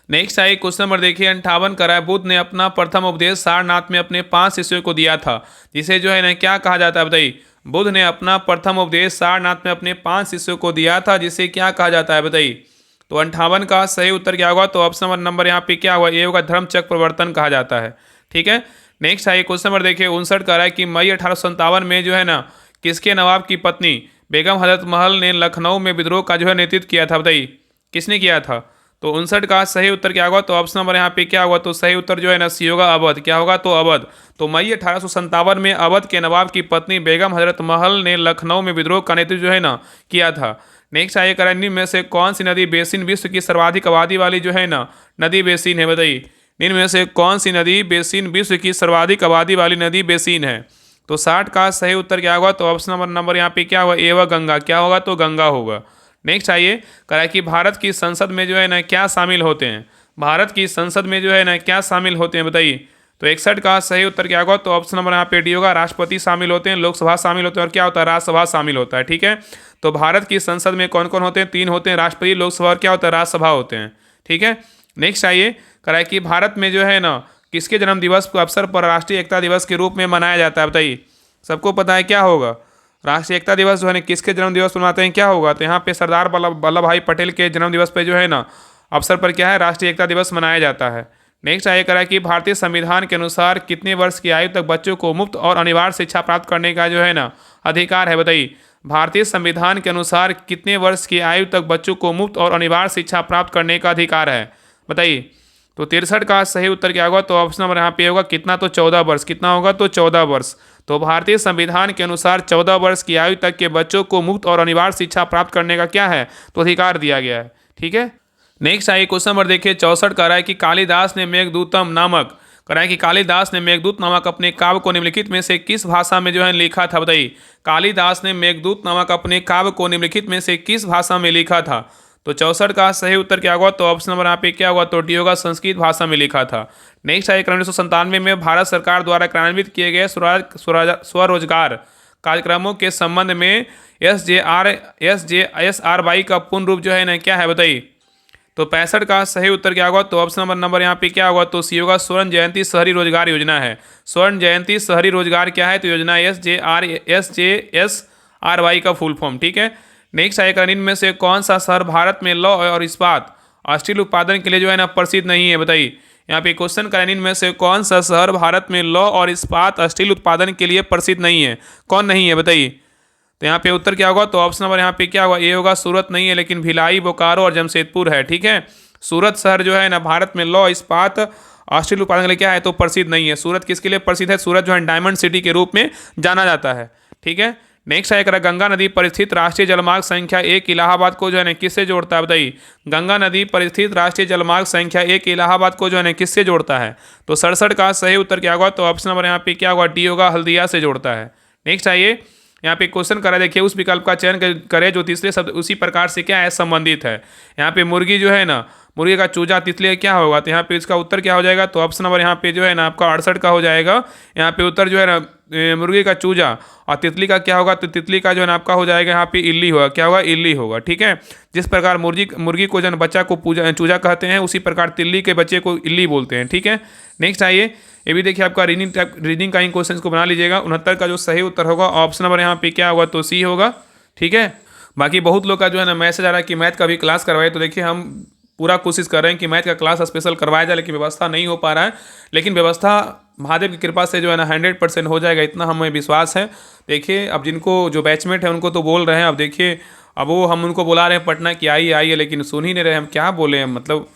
नेक्स्ट आइए क्वेश्चन नंबर देखिए 58 करा है, बुद्ध ने अपना प्रथम उपदेश सारनाथ में अपने 5 शिष्यों को दिया था, जिसे जो है ना क्या कहा जाता है, बताइए। बुद्ध ने अपना प्रथम उपदेश सारनाथ में अपने 5 शिष्यों को दिया था, जिसे क्या कहा जाता है, बताइए। तो 58 का सही उत्तर क्या होगा, तो ऑप्शन नंबर यहाँ पे क्या होगा, ये होगा, धर्मचक्र प्रवर्तन कहा जाता है। ठीक है, नेक्स्ट आइए क्वेश्चन नंबर देखिए 59 कह रहा है कि मई 1857 में जो है ना किसके नवाब की पत्नी बेगम हजरत महल ने लखनऊ में विद्रोह का जो है नेतृत्व किया था, बताइए। किसने किया था। तो 59 का सही उत्तर क्या होगा, तो ऑप्शन नंबर यहाँ पे क्या होगा, तो सही उत्तर जो है ना सी होगा, अवध क्या होगा, तो अवध। तो मई 1857 में अवध के नवाब की पत्नी बेगम हजरत महल ने लखनऊ में विद्रोह का नेतृत्व जो है ना किया था। नेक्स्ट आइए करें, निम्न में से कौन सी नदी बेसिन विश्व की सर्वाधिक आबादी वाली जो है ना नदी बेसिन है, बताइए। निम्न में से कौन सी नदी बेसिन विश्व की सर्वाधिक आबादी वाली नदी बेसिन है। तो 60 का सही उत्तर क्या होगा, तो ऑप्शन नंबर यहाँ पे क्या होगा, ए व गंगा क्या होगा, तो गंगा होगा। नेक्स्ट आइए करा कि भारत की संसद में जो है ना क्या शामिल होते हैं। भारत की संसद में जो है ना क्या शामिल होते हैं, बताइए। तो 61 का सही उत्तर क्या होगा, तो ऑप्शन नंबर यहाँ पे डी होगा, राष्ट्रपति शामिल होते हैं, लोकसभा शामिल होते हैं और क्या होता है, राज्यसभा शामिल होता है। ठीक है, तो भारत की संसद में कौन कौन होते हैं, 3 होते हैं, राष्ट्रपति, लोकसभा और क्या होता है, राज्यसभा होते हैं। ठीक है, नेक्स्ट आइए करा कि भारत में जो है ना किसके जन्म दिवस के अवसर पर राष्ट्रीय एकता दिवस के रूप में मनाया जाता है, बताइए। सबको पता है क्या होगा, राष्ट्रीय एकता दिवस जो है ना किसके जन्म दिवस पर मनाते हैं, क्या होगा। तो यहाँ पे सरदार वल्लभ भाई पटेल के जन्म दिवस पे जो है ना अवसर पर क्या है, राष्ट्रीय एकता दिवस मनाया जाता है। नेक्स्ट आइए करा कि भारतीय संविधान के अनुसार कितने वर्ष की आयु तक बच्चों को मुफ्त और अनिवार्य शिक्षा प्राप्त करने का जो है ना अधिकार है, बताइए। भारतीय संविधान के अनुसार कितने वर्ष की आयु तक बच्चों को मुफ्त और अनिवार्य शिक्षा प्राप्त करने का अधिकार है, बताइए। तो 63 का सही उत्तर क्या होगा, तो ऑप्शन नंबर यहाँ पे होगा कितना, तो 14 वर्ष। कितना होगा, तो 14 वर्ष। तो भारतीय संविधान के अनुसार 14 वर्ष की आयु तक के बच्चों को मुफ्त और अनिवार्य शिक्षा प्राप्त करने का क्या है, तो अधिकार दिया गया है। ठीक है, नेक्स्ट आइए क्वेश्चन नंबर देखिए 64 कह रहा है कि कालिदास ने मेघदूतम नामक कह रहा है कि कालिदास ने मेघदूत नामक अपने काव्य को निम्नलिखित में से किस भाषा में जो है लिखा था, बताइए। कालिदास ने मेघदूत नामक अपने काव्य को निम्नलिखित में से किस भाषा में लिखा था। तो 64 का सही उत्तर क्या होगा, तो ऑप्शन नंबर यहाँ पे क्या होगा, तो डी होगा, संस्कृत भाषा में लिखा था। नेक्स्ट आइए 1997 में भारत सरकार द्वारा कार्यान्वित किए गए स्वरोजगार कार्यक्रमों के संबंध में SJRY का पूर्ण रूप जो है ना क्या है बताइए। तो 65 का सही उत्तर क्या होगा, तो ऑप्शन नंबर यहाँ पे क्या होगा, तो सी होगा स्वर्ण जयंती शहरी रोजगार योजना है। स्वर्ण जयंती शहरी रोजगार क्या है, तो योजना SJSRY का फुल फॉर्म। ठीक है, नेक्स्ट आएगा, इनमें में से कौन सा शहर भारत में लौह और इस्पात स्टील उत्पादन के लिए जो है ना प्रसिद्ध नहीं है बताइए। यहाँ पे क्वेश्चन करें, इनमें से कौन सा शहर भारत में लौह और इस्पात स्टील उत्पादन के लिए प्रसिद्ध नहीं है, कौन नहीं है बताइए। तो यहाँ पे उत्तर क्या होगा, तो ऑप्शन नंबर यहाँ पे क्या होगा, ये होगा सूरत नहीं है, लेकिन भिलाई, बोकारो और जमशेदपुर है। ठीक है, सूरत शहर जो है ना भारत में लौह इस्पात स्टील उत्पादन के लिए क्या है, तो प्रसिद्ध नहीं है। सूरत किसके लिए प्रसिद्ध है, सूरत जो है डायमंड सिटी के रूप में जाना जाता है। ठीक है, नेक्स्ट आएगा, गंगा नदी पर स्थित राष्ट्रीय जलमार्ग संख्या 1 इलाहाबाद को जो है ना किससे जोड़ता है बताइए। गंगा नदी पर स्थित राष्ट्रीय जलमार्ग संख्या 1 इलाहाबाद को जो है ना किससे जोड़ता है, तो 67 का सही उत्तर क्या होगा, तो ऑप्शन नंबर यहाँ पे क्या होगा, डी होगा, हल्दिया से जोड़ता है। नेक्स्ट आइए, यहाँ पे क्वेश्चन करा, देखिए उस विकल्प का चयन करें जो तीसरे शब्द उसी प्रकार से क्या है संबंधित है। यहाँ पे मुर्गी जो है ना, मुर्गी का चूजा तितली क्या होगा, तो यहाँ पे इसका उत्तर क्या हो जाएगा, तो ऑप्शन नंबर यहाँ पे जो है ना आपका 68 का हो जाएगा। यहाँ पे उत्तर जो है ना मुर्गी का चूजा, और तितली का क्या होगा, तो तितली का जो है ना आपका हो जाएगा यहाँ पे इल्ली होगा, क्या होगा, इल्ली होगा। ठीक है, जिस प्रकार मुर्गी को जो है बच्चा को चूजा कहते हैं, उसी प्रकार तिल्ली के बच्चे को इल्ली बोलते हैं। ठीक है, नेक्स्ट आइए, ये भी देखिए आपका रीडिंग का इन क्वेश्चन को बना लीजिएगा। 69 का जो सही उत्तर होगा ऑप्शन नंबर यहाँ पे क्या होगा, तो सी होगा। ठीक है, बाकी बहुत लोग का जो है ना मैसेज आ रहा है कि मैथ का भी क्लास करवाए, तो देखिए हम पूरा कोशिश कर रहे हैं कि मैथ का क्लास स्पेशल करवाया जाए, लेकिन व्यवस्था नहीं हो पा रहा है। लेकिन व्यवस्था महादेव की कृपा से जो है ना 100% हो जाएगा, इतना हमें विश्वास है। देखिए अब जिनको जो बैचमेट है उनको तो बोल रहे हैं, अब देखिए अब वो हम उनको बुला रहे हैं पटना की आइए आइए, लेकिन सुन ही नहीं रहे, हम क्या बोले हैं, मतलब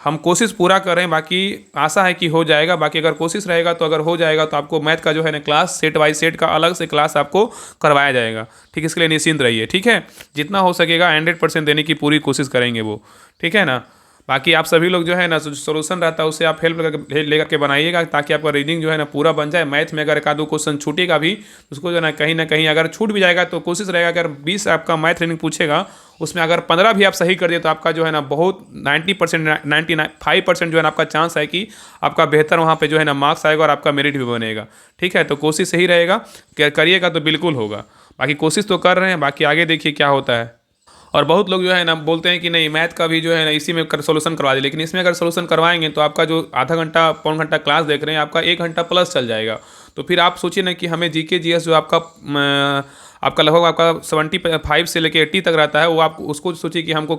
हम कोशिश पूरा कर रहे हैं। बाकी आशा है कि हो जाएगा, बाकी अगर कोशिश रहेगा तो अगर हो जाएगा तो आपको मैथ का जो है ना क्लास सेट बाई सेट का अलग से क्लास आपको करवाया जाएगा। ठीक, इसके लिए निश्चिंत रहिए। ठीक है, जितना हो सकेगा 100% देने की पूरी कोशिश करेंगे वो। ठीक है ना, बाकी आप सभी लोग जो है ना सोल्यूशन रहता है उससे आप हेल्प लेकर के बनाइएगा, ताकि आपका रीडिंग जो है ना पूरा बन जाए। मैथ में अगर एक आधो क्वेश्चन छूटेगा भी, उसको जो है ना कहीं अगर छूट भी जाएगा तो कोशिश रहेगा अगर 20 आपका मैथ रीडिंग पूछेगा, उसमें अगर 15 भी आप सही कर दिए तो आपका जो है ना बहुत 90% 95% जो है ना आपका चांस है कि आपका बेहतर वहाँ पे जो है ना मार्क्स आएगा और आपका मेरिट भी बनेगा। ठीक है, तो कोशिश सही रहेगा, करिएगा तो बिल्कुल होगा। बाकी कोशिश तो कर रहे हैं, बाकी आगे देखिए क्या होता है। और बहुत लोग जो है ना बोलते हैं कि नहीं मैथ का भी जो है ना इसी में सोल्यूशन करवा दे, लेकिन इसमें अगर सोल्यूशन करवाएंगे तो आपका जो आधा घंटा पौन घंटा क्लास देख रहे हैं आपका 1 घंटा प्लस चल जाएगा। तो फिर आप सोचिए ना कि हमें जीके जीएस जो आपका लगभग आपका 75 से लेकर 80 तक रहता है, वो आप उसको सोचिए कि हमको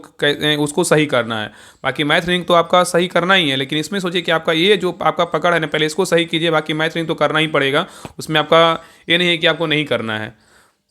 उसको सही करना है। बाकी मैथ रीडिंग तो आपका सही करना ही है, लेकिन इसमें सोचिए कि आपका ये जो आपका पकड़ है ना पहले इसको सही कीजिए, बाकी मैथ रीडिंग तो करना ही पड़ेगा, उसमें आपका ये नहीं है कि आपको नहीं करना है।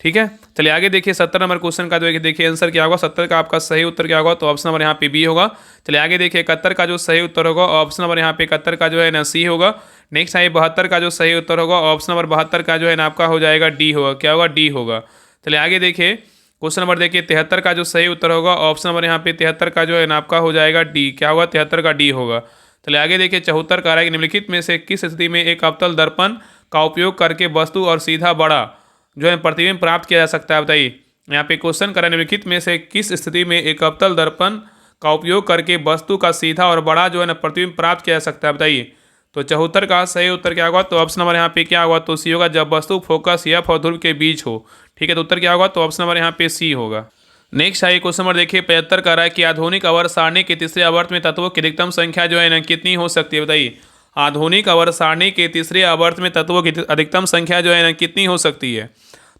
ठीक है, चलिए आगे देखिए 70 नंबर क्वेश्चन का जो देखिए आंसर क्या होगा। 70 का आपका सही उत्तर क्या होगा, तो ऑप्शन नंबर यहाँ पे बी होगा। चलिए आगे देखिए 71 का जो सही उत्तर होगा ऑप्शन नंबर यहाँ पे 71 का जो है ना सी होगा। नेक्स्ट आइए 72 का जो सही उत्तर होगा ऑप्शन नंबर 72 का जो है ना आपका हो जाएगा डी होगा, क्या होगा, डी होगा। चलिए आगे देखिए क्वेश्चन नंबर देखिए 73 का जो सही उत्तर होगा ऑप्शन नंबर यहाँ पे 73 का जो है ना आपका हो जाएगा डी, क्या होगा, 73 का डी होगा। चलिए आगे देखिए 74 का निम्नलिखित में से किस स्थिति में एक अवतल दर्पण का उपयोग करके वस्तु और सीधा बड़ा जो है प्रतिबिंब प्राप्त किया जा सकता है बताइए। यहाँ पे क्वेश्चन करें, निम्नलिखित में से किस स्थिति में एक अवतल दर्पण का उपयोग करके वस्तु का सीधा और बड़ा जो है ना प्रतिबिंब प्राप्त किया जा सकता है बताइए। तो 74 का सही उत्तर क्या होगा, तो ऑप्शन नंबर यहाँ पे क्या होगा, तो सी होगा, जब वस्तु फोकस एफ और ध्रुव के बीच हो। ठीक है, तो उत्तर क्या होगा, तो ऑप्शन नंबर यहाँ पे सी होगा। नेक्स्ट आइए क्वेश्चन नंबर देखिए 75 का रहा है कि आधुनिक आवर्त सारणी के तीसरे आवर्त में तत्वों की अधिकतम संख्या जो है ना कितनी हो सकती है बताइए। आधुनिक आवर्त सारणी के तीसरे आवर्त में तत्वों की अधिकतम संख्या जो है ना कितनी हो सकती है।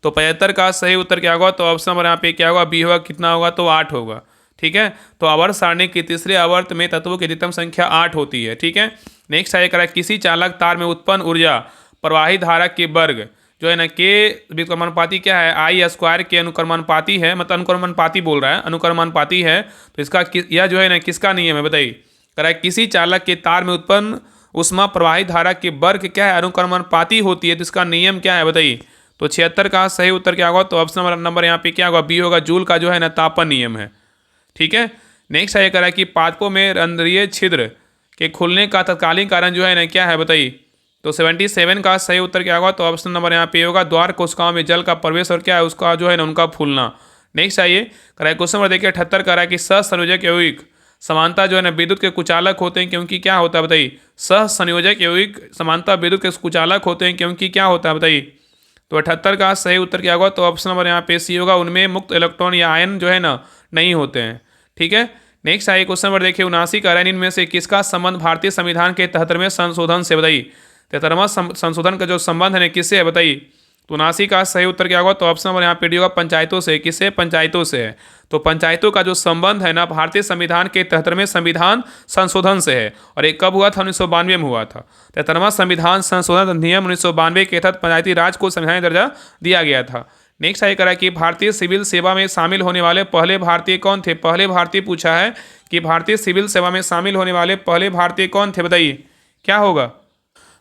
तो 75 का सही उत्तर क्या होगा, तो ऑप्शन नंबर यहाँ पे क्या होगा, बी होगा, कितना होगा, तो 8 होगा। ठीक है, तो आवर्त सारणी के तीसरे आवर्त में तत्वों की अधिकतम संख्या 8 होती है। ठीक है, नेक्स्ट आइए करा, किसी चालक तार में उत्पन्न ऊर्जा प्रवाही धारा के वर्ग जो है ना के व्युत्क्रमानुपाती क्या है, आई स्क्वायर के अनुक्रमानुपाती है, मतलब अनुक्रमानुपाती बोल रहा है, अनुक्रमानुपाती है। तो इसका यह जो है ना किसका नियम है बताइए। करा, किसी चालक के तार में उत्पन्न उष्मा प्रवाही धारा के वर्ग क्या है, अनुक्रमानुपाती होती है, तो इसका नियम क्या है बताइए। तो 76 का सही उत्तर क्या होगा, तो ऑप्शन नंबर यहाँ पे क्या होगा, बी होगा, जूल का जो है ना तापन नियम है। ठीक है, नेक्स्ट आइए करा कि पादपों में रंध्रीय छिद्र के खुलने का तत्कालीन कारण जो है ना क्या है बताइए। तो 77 का सही उत्तर क्या होगा, तो ऑप्शन नंबर यहाँ पे होगा, द्वार कोशिकाओं में जल का प्रवेश और क्या है उसका जो है ना उनका फूलना। नेक्स्ट आइए करा क्वेश्चन नंबर देखिए 78 का कि सहसंयोजक यौगिक समानता जो है ना विद्युत के कुचालक होते हैं, क्योंकि क्या होता है बताइए। सहसंयोजक यौगिक समानता विद्युत के कुचालक होते हैं क्योंकि क्या होता है बताइए। तो 78 का सही उत्तर क्या होगा? तो ऑप्शन नंबर यहाँ पे सी होगा, उनमें मुक्त इलेक्ट्रॉन या आयन जो है ना नहीं होते हैं। ठीक है, नेक्स्ट आइए क्वेश्चन नंबर देखिए 79 का है, इनमें से किसका संबंध भारतीय संविधान के 73वें संशोधन से? बताइए 73वां संशोधन का जो संबंध है किससे है? बताइए। तो 79 का सही उत्तर क्या होगा? तो ऑप्शन नंबर यहाँ पे डी होगा, पंचायतों से। किससे? पंचायतों से है। तो पंचायतों का जो संबंध है ना भारतीय संविधान के 73वें संविधान संशोधन से है। और ये कब हुआ था? 1992 में हुआ था। 73वां संविधान संशोधन अधिनियम 1992 के तहत पंचायती राज को संवैधानिक दर्जा दिया गया था। नेक्स्ट आगे करा कि भारतीय सिविल सेवा में शामिल होने वाले पहले भारतीय कौन थे? पहले भारतीय पूछा है कि भारतीय सिविल सेवा में शामिल होने वाले पहले भारतीय कौन थे? बताइए क्या होगा?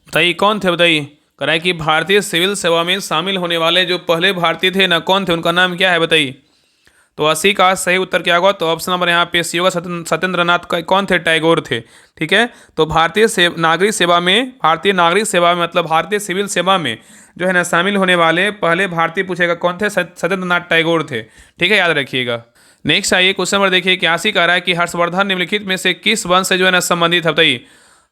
बताइए कौन थे? बताइए कराए कि भारतीय सिविल सेवा में शामिल होने वाले जो पहले भारतीय थे ना कौन थे, उनका नाम क्या है? बताइए। तो 80 का सही उत्तर क्या होगा? तो ऑप्शन नंबर यहाँ पे सी होगा, सत्येंद्र नाथ का कौन थे? टैगोर थे। ठीक है, तो भारतीय नागरिक सेवा में मतलब भारतीय सिविल सेवा में जो है ना शामिल होने वाले पहले भारतीय पूछेगा कौन थे? सत्येंद्र नाथ टैगोर थे। ठीक है, याद रखिएगा। नेक्स्ट आइए क्वेश्चन नंबर देखिए 81 का रहा है कि हर्षवर्धन निम्नलिखित में से किस वंश से जो है ना संबंधित है? बताइए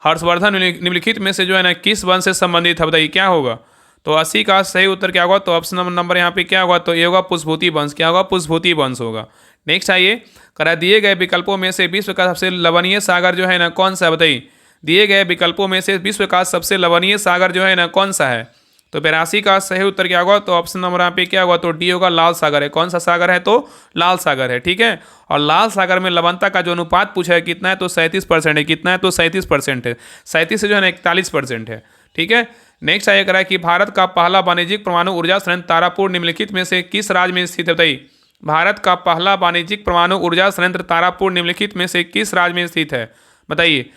हर्षवर्धन निम्नलिखित में से जो है ना किस वंश से संबंधित है? बताइए क्या होगा? तो 80 का सही उत्तर क्या होगा? तो ऑप्शन नंबर यहाँ पे क्या होगा? तो ये होगा पुष्पभूति वंश। क्या होगा? पुष्पभूति वंश होगा। नेक्स्ट आइए करा दिए गए विकल्पों में से विश्व का सबसे लवणीय सागर जो है ना कौन सा है? बताइए दिए गए विकल्पों में से विश्व का सबसे लवणीय सागर जो है ना कौन सा है? तो 82 का सही उत्तर क्या होगा? तो ऑप्शन नंबर यहाँ पे क्या होगा? तो डी होगा, लाल सागर है। कौन सा सागर है? तो लाल सागर है। ठीक है, और लाल सागर में लवणता का जो अनुपात पूछा है कितना है? तो 37% है। कितना है? तो 37% है। 37 से जो है ना 41% है। ठीक है, नेक्स्ट आइए करा कि भारत का पहला वाणिज्यिक परमाणु ऊर्जा संयंत्र तारापुर निम्नलिखित में से किस राज्य में स्थित है? बताइए भारत का पहला वाणिज्यिक परमाणु ऊर्जा संयंत्र तारापुर निम्नलिखित में से किस राज्य में स्थित है? बताइए।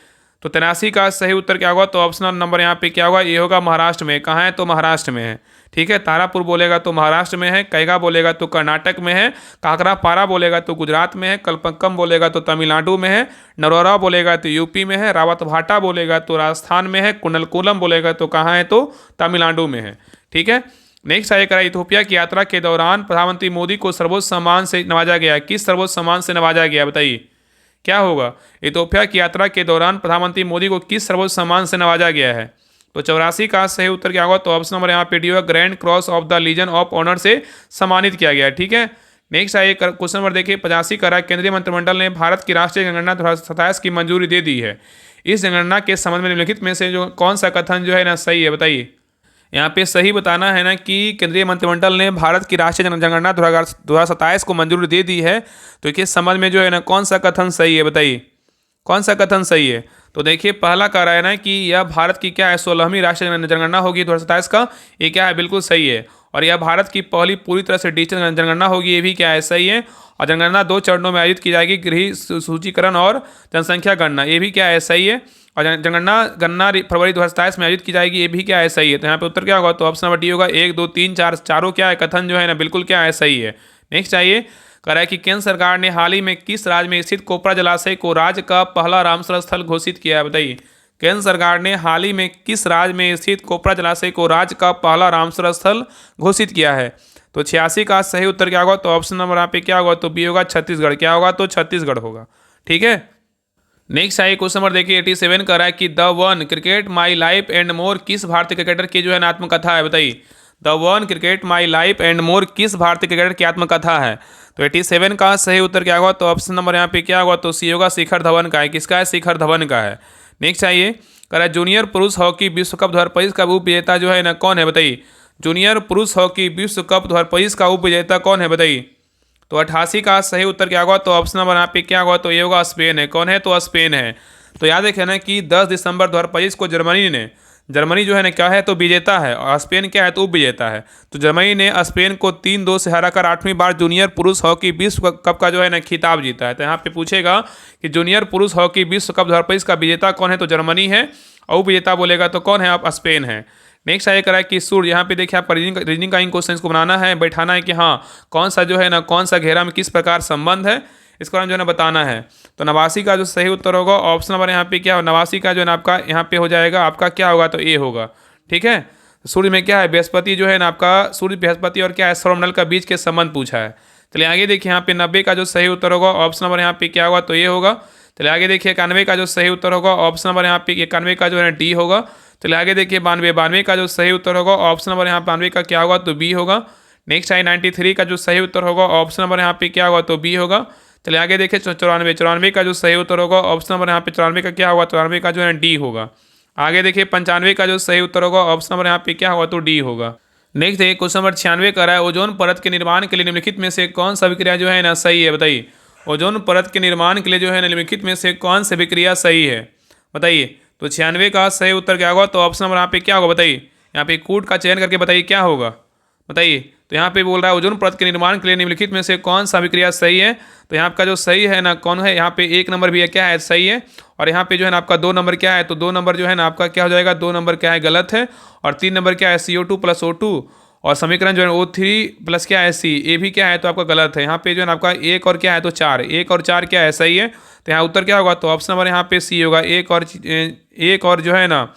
तो 83 का सही उत्तर क्या होगा? तो ऑप्शनल नंबर यहाँ पे क्या होगा? ये होगा महाराष्ट्र में। कहाँ है? तो महाराष्ट्र में है। ठीक है, तारापुर बोलेगा तो महाराष्ट्र में है, कैगा बोलेगा तो कर्नाटक में है, काकरापारा बोलेगा तो गुजरात में है, कलपक्कम बोलेगा तो तमिलनाडु में है, नरोरा बोलेगा तो यूपी में है, रावतभाटा बोलेगा तो राजस्थान में है, कुंडलकुलम बोलेगा तो कहाँ है? तो तमिलनाडु में है। ठीक है, नेक्स्ट आइए करा इथोपिया की यात्रा के दौरान प्रधानमंत्री मोदी को सर्वोच्च सम्मान से नवाजा गया। किस सर्वोच्च सम्मान से नवाजा गया? बताइए क्या होगा? इथोपिया की यात्रा के दौरान प्रधानमंत्री मोदी को किस सर्वोच्च सम्मान से नवाजा गया है? तो 84 का सही उत्तर क्या होगा? तो ऑप्शन नंबर यहाँ पे डी होगा, grand cross of the legion of honour से सम्मानित किया गया है। ठीक है, नेक्स्ट आइए क्वेश्चन नंबर देखिए 85 का केंद्रीय मंत्रिमंडल ने भारत की राष्ट्रीय जनगणना 2027 की मंजूरी दे दी है। इस जनगणना के संबंध में निम्नलिखित में से जो कौन सा कथन जो है ना सही है? बताइए। यहाँ पे सही बताना है ना कि केंद्रीय मंत्रिमंडल ने भारत की राष्ट्रीय जनगणना 2027 को मंजूरी दे दी है। तो इसके संबंध में जो है ना कौन सा कथन सही है? बताइए कौन सा कथन सही है? तो देखिए पहला कह रहा है ना कि यह भारत की क्या है 16वीं राष्ट्रीय जनगणना होगी 2027 का। ये क्या है? बिल्कुल सही है। और यह भारत की पहली पूरी तरह से डिजिटल जनगणना होगी। ये भी क्या है? सही है। और जनगणना 2 चरणों में आयोजित की जाएगी, गृह सूचीकरण और जनसंख्या गणना। ये भी क्या है? सही है। और गणना फरवरी 2027 में आयोजित की जाएगी। ये भी क्या है? सही है। तो यहाँ पे उत्तर क्या होगा? तो ऑप्शन नंबर डी होगा। 1 2 3 4 चारों क्या है कथन जो है ना बिल्कुल क्या है? सही है। नेक्स्ट आइए कह रहा है कि केंद्र सरकार ने हाल ही में किस राज्य में स्थित कोपरा जलाशय को राज्य का पहला रामसर स्थल घोषित किया है? बताइए केंद्र सरकार ने हाल ही में किस राज्य में स्थित कोपरा जलाशय को राज्य का पहला रामसर स्थल घोषित किया है? तो 86 का सही उत्तर क्या होगा? तो ऑप्शन नंबर यहाँ पे क्या होगा? तो बी होगा, छत्तीसगढ़। क्या होगा? तो छत्तीसगढ़ होगा। ठीक है, नेक्स्ट आइए क्वेश्चन नंबर देखिए 87 का रहा है कि the one cricket my life and more किस भारतीय क्रिकेटर की जो है आत्मकथा है? बताइए the one cricket my life and more किस भारतीय क्रिकेटर की आत्मकथा है? तो 87 का सही उत्तर क्या होगा? तो ऑप्शन नंबर यहाँ पे क्या होगा? तो सी होगा, शिखर धवन का है। किसका है? शिखर धवन का है। नेक्स्ट आइए कह रहा है जूनियर पुरुष हॉकी विश्व कप 2025 का उप विजेता जो है ना कौन है? बताइए जूनियर पुरुष हॉकी विश्व कप 2025 का उप विजेता कौन है? बताइए। तो 88 का सही उत्तर क्या होगा? तो ऑप्शन नंबर यहाँ पे क्या होगा? तो ये होगा, स्पेन है। कौन है? तो स्पेन है। तो याद रखें ना कि 10 दिसंबर 2025 को जर्मनी जो है ना क्या है? तो विजेता है, और स्पेन क्या है? तो उप विजेता है। तो जर्मनी ने स्पेन को 3-2 से हराकर 8वीं बार जूनियर पुरुष हॉकी विश्व कप का जो है ना खिताब जीता है। तो यहाँ पे पूछेगा कि जूनियर पुरुष हॉकी विश्व कप 2025 का विजेता कौन है? तो जर्मनी है। और उप विजेता बोलेगा तो कौन है? आप स्पेन है। नेक्स्ट आइए करा कि सूर्य, यहाँ पे देखिए आपका रीजनिंग का इन क्वेश्चन को बनाना है, बैठाना है कि हाँ कौन सा जो है ना कौन सा घेरा में किस प्रकार संबंध है, इसको हम जो है ना बताना है। तो 89 का जो सही उत्तर होगा ऑप्शन नंबर यहाँ पे क्या हो? 89 का जो है ना आपका यहाँ पे हो जाएगा, आपका क्या होगा? तो ए होगा। ठीक है, सूर्य में क्या है? बृहस्पति जो है ना आपका सूर्य बृहस्पति और क्या है? सौरमंडल का बीच के संबंध पूछा है। चलिए आगे देखिए यहाँ पे 90 का जो सही उत्तर होगा ऑप्शन नंबर यहाँ पे क्या होगा? तो ये होगा। चलिए आगे देखिए 91 का जो सही उत्तर होगा ऑप्शन नंबर यहाँ पे 91 का जो है डी होगा। चलिए आगे देखिए 92, 92 का जो सही उत्तर होगा ऑप्शन नंबर यहाँ 92 का क्या होगा तो बी होगा। नेक्स्ट है 93 का जो सही उत्तर होगा ऑप्शन नंबर यहाँ पे क्या होगा तो बी होगा। चलिए आगे देखिए 94, 94 का जो सही उत्तर होगा ऑप्शन नंबर यहाँ पे 94 का क्या होगा, 94 का जो है डी होगा। आगे देखिए 95 का जो सही उत्तर होगा ऑप्शन नंबर यहाँ पे क्या होगा तो डी होगा। नेक्स्ट देखिए क्वेश्चन नंबर 96 कर रहा है ओजोन परत के निर्माण के लिए निम्नलिखित में से कौन सा अभिक्रिया जो है ना सही है, बताइए। ओजोन परत के निर्माण के लिए जो है निम्नलिखित में से कौन सी अभिक्रिया सही है, बताइए। तो 96 का सही उत्तर क्या होगा तो ऑप्शन नंबर यहाँ पे क्या होगा, बताइए। यहाँ पे कूट का चयन करके बताइए क्या होगा, बताइए। तो यहाँ पे बोल रहा है ओजोन परत के निर्माण के लिए निम्नलिखित में से कौन सा अभिक्रिया सही है। तो यहाँ का जो सही है ना कौन है, यहाँ पे 1 नंबर भी है क्या है सही है, और यहाँ पे जो है ना आपका 2 नंबर क्या है, तो 2 नंबर जो है ना आपका क्या हो जाएगा, 2 नंबर क्या है गलत है, और 3 नंबर क्या है CO2 + O2, और समीकरण जो है O3 प्लस क्या है C, ये भी क्या है तो आपका गलत है। यहाँ पे जो है ना आपका 1 और क्या है तो 4, 1 और 4 क्या है सही है। तो यहाँ उत्तर क्या होगा तो ऑप्शन नंबर यहाँ पे C होगा। 1 और जो है ना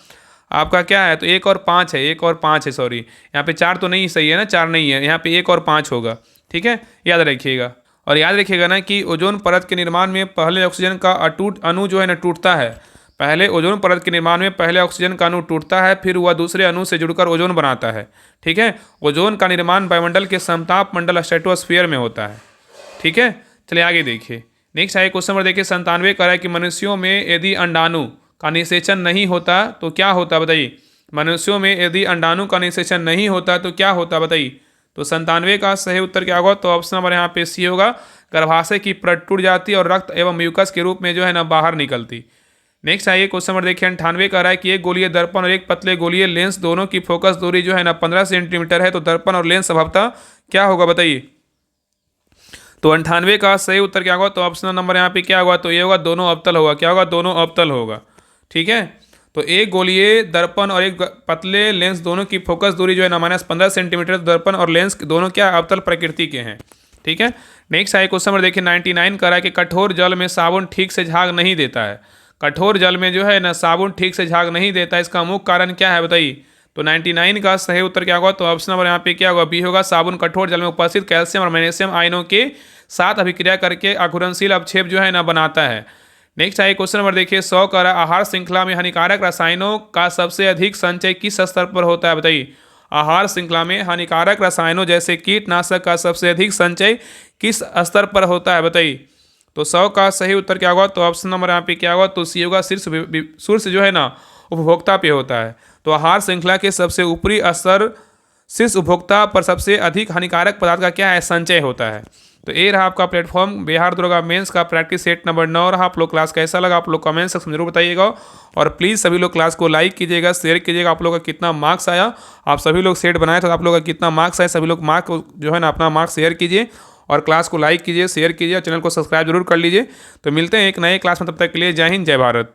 आपका क्या है तो 1 और 5 है, 1 और 5 है, सॉरी यहाँ पे 4 तो नहीं सही है ना, 4 नहीं है, यहाँ पे 1 और 5 होगा, ठीक है, याद रखिएगा। और याद रखिएगा ना कि ओजोन परत के निर्माण में पहले ऑक्सीजन का अटूट अणु जो है ना टूटता है। पहले ओजोन परत के निर्माण में पहले ऑक्सीजन का अणु टूटता है, फिर वह दूसरे अणु से जुड़कर ओजोन बनाता है, ठीक है। ओजोन का निर्माण वायुमंडल के समताप मंडल स्ट्रेटोस्फीयर में होता है, ठीक है। चलिए आगे देखिए नेक्स्ट है क्वेश्चन नंबर देखिए 97 कर है कि मनुष्यों में यदि अंडाणु का निषेचन नहीं होता तो क्या होता, बताइए। मनुष्यों में यदि अंडाणु का निषेचन नहीं होता तो क्या होता, बताइए। तो 97 का सही उत्तर क्या होगा तो ऑप्शन नंबर यहाँ पे सी होगा। गर्भाशय की परत टूट जाती और रक्त एवं म्यूकस के रूप में जो है ना बाहर निकलती। नेक्स्ट आइए क्वेश्चन नंबर देखिए 98 का रहा है कि एक गोलीय दर्पण और एक पतले गोलीय लेंस दोनों की फोकस दूरी जो है ना 15 सेंटीमीटर है, तो दर्पण और लेंस स्वभावतः क्या होगा, बताइए। तो 98 का सही उत्तर क्या होगा तो ऑप्शन नंबर यहाँ पे क्या होगा तो ये होगा दोनों अवतल होगा, क्या होगा दोनों अवतल होगा, ठीक है। तो एक गोलीय दर्पण और एक पतले लेंस दोनों की फोकस दूरी जो है ना -15 सेंटीमीटर, दर्पण और लेंस दोनों क्या अवतल प्रकृति के हैं, ठीक है। नेक्स्ट आइए क्वेश्चन नंबर देखिए 99 का रहा है कि कठोर जल में साबुन ठीक से झाग नहीं देता है। कठोर जल में जो है ना साबुन ठीक से झाग नहीं देता, इसका मुख्य कारण क्या है, बताइए। तो 99 का सही उत्तर क्या होगा तो ऑप्शन नंबर यहाँ पे क्या होगा बी होगा। साबुन कठोर जल में उपस्थित कैल्शियम और मैग्नीशियम आयनों के साथ अभिक्रिया करके अघुलनशील अवक्षेप जो है ना बनाता है। नेक्स्ट आइए क्वेश्चन नंबर देखिए 100 का आहार श्रृंखला में हानिकारक रसायनों का सबसे अधिक संचय किस स्तर पर होता है, बताइए। आहार श्रृंखला में हानिकारक रसायनों जैसे कीटनाशक का सबसे अधिक संचय किस स्तर पर होता है, बताइए। तो 100 का सही उत्तर क्या होगा तो ऑप्शन नंबर यहाँ पे क्या होगा तो सी होगा। शीर्ष जो है ना उपभोक्ता पे होता है। तो आहार श्रृंखला के सबसे ऊपरी स्तर शीर्ष उपभोक्ता पर सबसे अधिक हानिकारक पदार्थ का क्या है संचय होता है। तो ये रहा आपका प्लेटफॉर्म बिहार दरोगा मेंस का प्रैक्टिस सेट नंबर 9 रहा। आप लोग क्लास कैसा लगा आप लोग कमेंट सेक्शन में जरूर बताइएगा, और प्लीज़ सभी लोग क्लास को लाइक कीजिएगा, शेयर कीजिएगा। आप लोग का कितना मार्क्स आया, आप सभी लोग सेट बनाए तो आप लोग का कितना मार्क्स आया, सभी लोग मार्क जो है ना अपना मार्क्स शेयर कीजिए, और क्लास को लाइक कीजिए, शेयर कीजिए, और चैनल को सब्सक्राइब जरूर कर लीजिए। तो मिलते हैं एक नए क्लास में, तब तक के लिए जय हिंद जय भारत।